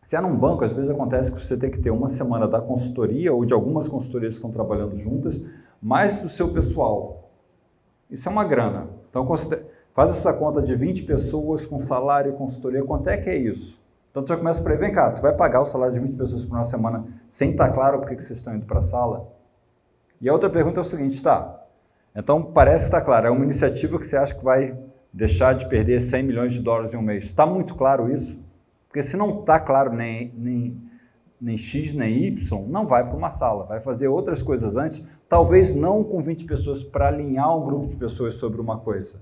Se é num banco, às vezes acontece que você tem que ter uma semana da consultoria ou de algumas consultorias que estão trabalhando juntas, mais do seu pessoal. Isso é uma grana. Então, faz essa conta de 20 pessoas com salário e consultoria, quanto é que é isso? Então você já começa por aí, vem cá, tu vai pagar o salário de 20 pessoas por uma semana sem estar claro por que vocês estão indo para a sala? E a outra pergunta é o seguinte, então parece que está claro, é uma iniciativa que você acha que vai deixar de perder $100 milhões em um mês. Está muito claro isso? Porque se não está claro nem X nem Y, não vai para uma sala, vai fazer outras coisas antes, talvez não com 20 pessoas para alinhar um grupo de pessoas sobre uma coisa,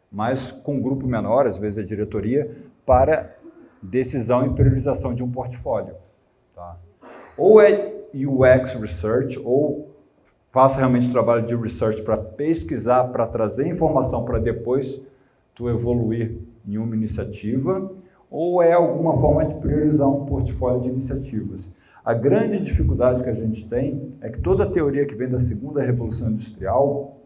mas com um grupo menor, às vezes a diretoria, para decisão e priorização de um portfólio. Tá? Ou é UX Research, ou faça realmente trabalho de research para pesquisar, para trazer informação para depois tu evoluir em uma iniciativa, ou é alguma forma de priorizar um portfólio de iniciativas. A grande dificuldade que a gente tem é que toda a teoria que vem da segunda revolução industrial,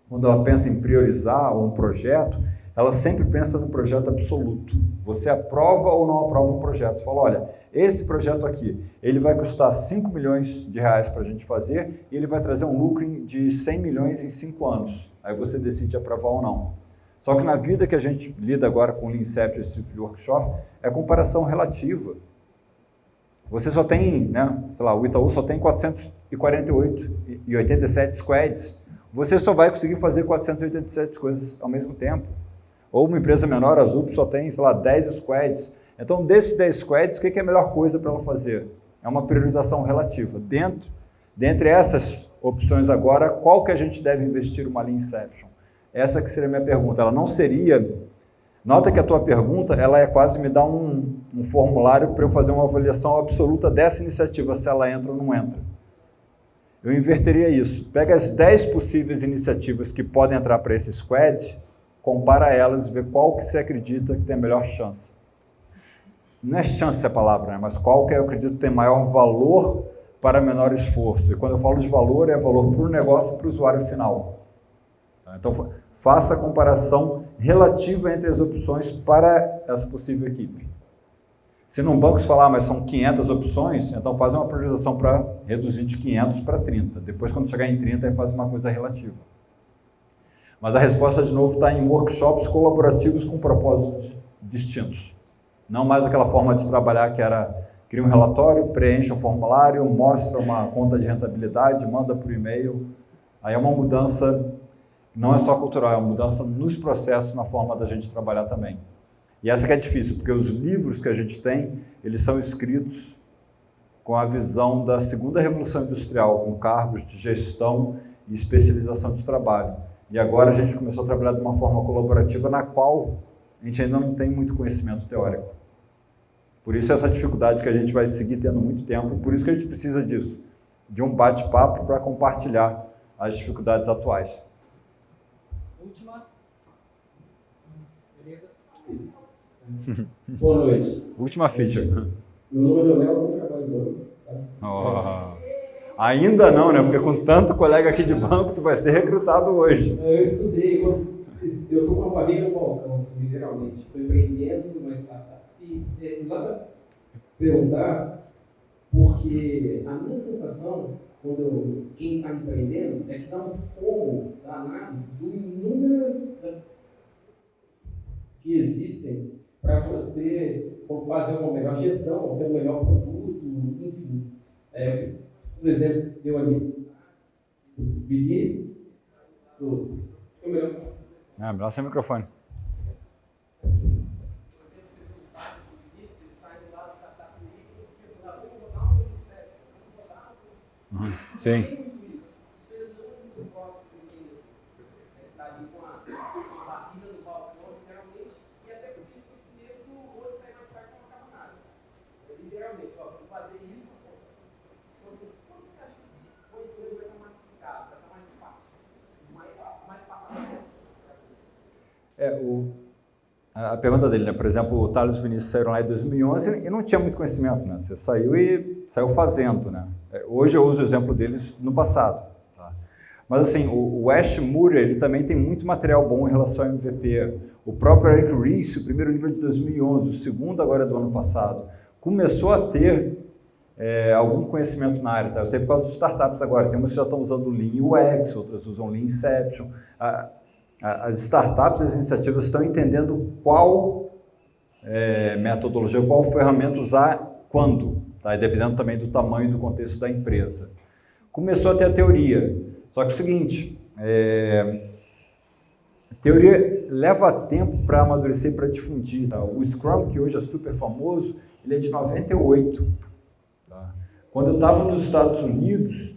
quando ela pensa em priorizar um projeto, ela sempre pensa no projeto absoluto. Você aprova ou não aprova um projeto. Você fala, olha, esse projeto aqui, ele vai custar R$5 milhões para a gente fazer e ele vai trazer um lucro de 100 milhões em 5 anos. Aí você decide aprovar ou não. Só que na vida que a gente lida agora com o Lean Inception, esse tipo de workshop, é comparação relativa. Você só tem, o Itaú só tem 448 e 87 squads. Você só vai conseguir fazer 487 coisas ao mesmo tempo. Ou uma empresa menor, a Zup, só tem, 10 squads. Então, desses 10 squads, o que é a melhor coisa para ela fazer? É uma priorização relativa. Dentre essas opções agora, qual que a gente deve investir uma Lean Inception? Essa que seria a minha pergunta. Ela não seria... Nota que a tua pergunta, ela é quase me dar um formulário para eu fazer uma avaliação absoluta dessa iniciativa, se ela entra ou não entra. Eu inverteria isso. Pega as 10 possíveis iniciativas que podem entrar para esse squad, compara elas e vê qual que você acredita que tem a melhor chance. não é chance a palavra, né? Mas qual que eu acredito tem maior valor para menor esforço. E quando eu falo de valor, é valor para o negócio e para o usuário final. Tá? Então, faça a comparação relativa entre as opções para essa possível equipe. Se num banco se falar, mas são 500 opções, então faz uma priorização para reduzir de 500 para 30. Depois, quando chegar em 30, aí faz uma coisa relativa. Mas a resposta, de novo, está em workshops colaborativos com propósitos distintos. Não mais aquela forma de trabalhar que era cria um relatório, preenche um formulário, mostra uma conta de rentabilidade, manda por e-mail. Aí é uma mudança, não é só cultural, é uma mudança nos processos, na forma da gente trabalhar também. E essa que é difícil, porque os livros que a gente tem, eles são escritos com a visão da segunda revolução industrial, com cargos de gestão e especialização de trabalho. E agora a gente começou a trabalhar de uma forma colaborativa na qual a gente ainda não tem muito conhecimento teórico. Por isso essa dificuldade que a gente vai seguir tendo muito tempo, por isso que a gente precisa disso, de um bate-papo para compartilhar as dificuldades atuais. Última. Beleza? Boa noite. Última feature. Meu nome é Leonel, eu não trabalho no banco. Tá? Ainda não, né? Porque com tanto colega aqui de banco, tu vai ser recrutado hoje. Eu estudei, eu estou com uma barriga no balcão, assim, literalmente. Estou empreendendo numa startup. E é exatamente perguntar, porque a minha sensação, quem está empreendendo, é que dá um fogo danado de inúmeras que existem para você fazer uma melhor gestão, ter um melhor produto, enfim. Por exemplo, deu ali, Bigui, o melhor. Melhor sem microfone. Sim. A pergunta dele, né? Por exemplo, o Thales e o Vinícius saíram lá em 2011 e não tinha muito conhecimento, né? Você saiu e saiu fazendo, né? Hoje eu uso o exemplo deles no passado. Tá? Mas assim, o Ash Moore, ele também tem muito material bom em relação ao MVP. O próprio Eric Ries, o primeiro livro é de 2011, o segundo agora é do ano passado, começou a ter algum conhecimento na área. Tá? Eu sei por causa de startups agora, tem umas que já estão usando Lean UX, outras usam Lean Inception. As startups, as iniciativas estão entendendo qual metodologia, qual ferramenta usar quando, tá? E dependendo também do tamanho e do contexto da empresa. Começou a ter a teoria, só que é o seguinte, teoria leva tempo para amadurecer e para difundir. Tá? O Scrum, que hoje é super famoso, ele é de 98. Tá? Quando eu estava nos Estados Unidos,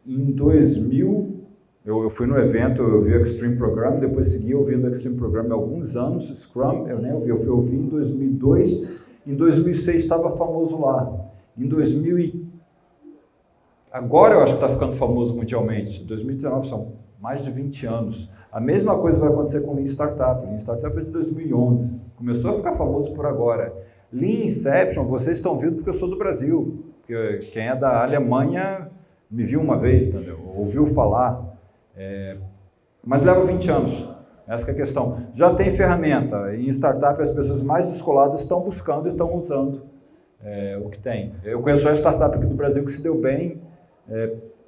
em 2000, eu fui no evento, eu vi o Extreme Program, depois segui ouvindo o Extreme Program há alguns anos. Scrum, eu nem ouvi, eu fui ouvir em 2002, em 2006 estava famoso lá. Em 2000 agora eu acho que está ficando famoso mundialmente, 2019 são mais de 20 anos. A mesma coisa vai acontecer com o Lean Startup. Lean Startup é de 2011, começou a ficar famoso por agora. Lean Inception, vocês estão vendo porque eu sou do Brasil, porque quem é da Alemanha me viu uma vez, entendeu? Ouviu falar. Mas leva 20 anos, essa que é a questão. Já tem ferramenta, em startup as pessoas mais descoladas estão buscando e estão usando o que tem. Eu conheço já a startup aqui do Brasil que se deu bem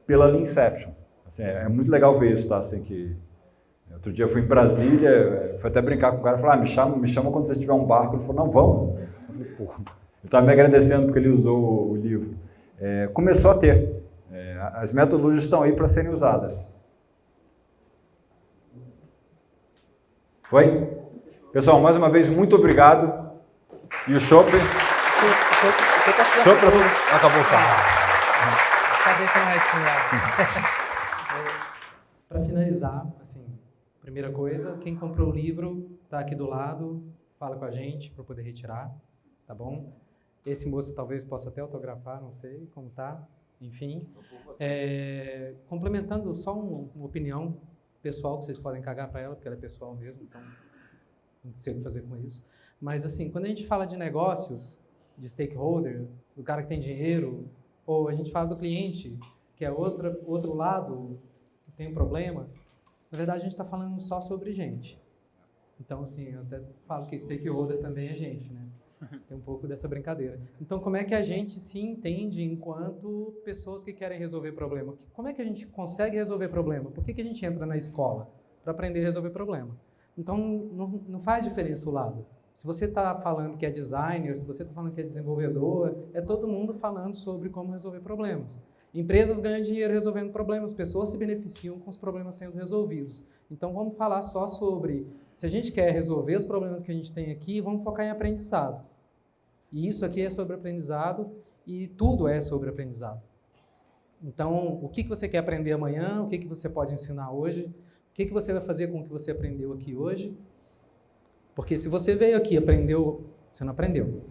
pela Lean Inception. Assim, é muito legal ver isso, tá? Assim, que outro dia eu fui em Brasília, fui até brincar com o cara, falei, me chama quando você tiver um barco. Ele falou, não, vamos. Eu falei, porra. Ele estava me agradecendo porque ele usou o livro. Começou a ter. As metodologias estão aí para serem usadas. Foi? Pessoal, mais uma vez, muito obrigado. E o chopp? Chopp acabou o carro. Cadê esse restinho lá? Para finalizar, assim, primeira coisa, quem comprou o livro está aqui do lado, fala com a gente para poder retirar, tá bom? Esse moço talvez possa até autografar, não sei como tá, enfim. Complementando só uma opinião pessoal, que vocês podem cagar para ela, porque ela é pessoal mesmo, então não sei o que fazer com isso. Mas, assim, quando a gente fala de negócios, de stakeholder, do cara que tem dinheiro, ou a gente fala do cliente, que é outro lado, que tem um problema. Na verdade, a gente está falando só sobre gente. Então, assim, eu até falo que stakeholder também é gente, né? Tem um pouco dessa brincadeira. Então, como é que a gente se entende enquanto pessoas que querem resolver problema? Como é que a gente consegue resolver problema? Por que a gente entra na escola? Para aprender a resolver problema. Então, não faz diferença o lado. Se você está falando que é designer, se você está falando que é desenvolvedor, é todo mundo falando sobre como resolver problemas. Empresas ganham dinheiro resolvendo problemas, pessoas se beneficiam com os problemas sendo resolvidos. Então, vamos falar só sobre, se a gente quer resolver os problemas que a gente tem aqui, vamos focar em aprendizado. E isso aqui é sobre aprendizado e tudo é sobre aprendizado. Então, o que você quer aprender amanhã, o que você pode ensinar hoje, o que você vai fazer com o que você aprendeu aqui hoje. Porque se você veio aqui e aprendeu, você não aprendeu.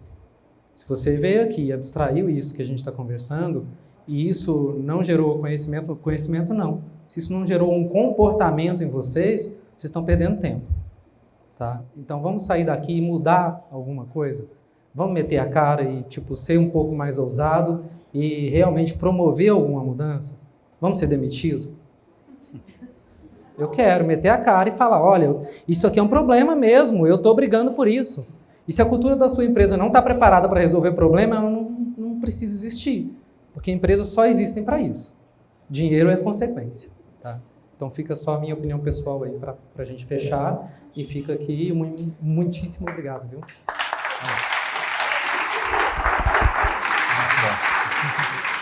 Se você veio aqui e abstraiu isso que a gente está conversando, e isso não gerou conhecimento não. Se isso não gerou um comportamento em vocês, vocês estão perdendo tempo. Tá? Então vamos sair daqui e mudar alguma coisa. Vamos meter a cara e ser um pouco mais ousado e realmente promover alguma mudança. Vamos ser demitidos? Eu quero meter a cara e falar, olha, isso aqui é um problema mesmo, eu estou brigando por isso. E se a cultura da sua empresa não está preparada para resolver problema, ela não precisa existir. Porque empresas só existem para isso. Dinheiro é consequência. Tá? Então fica só a minha opinião pessoal aí para a gente fechar. E fica aqui, muitíssimo obrigado, viu? Muito bom.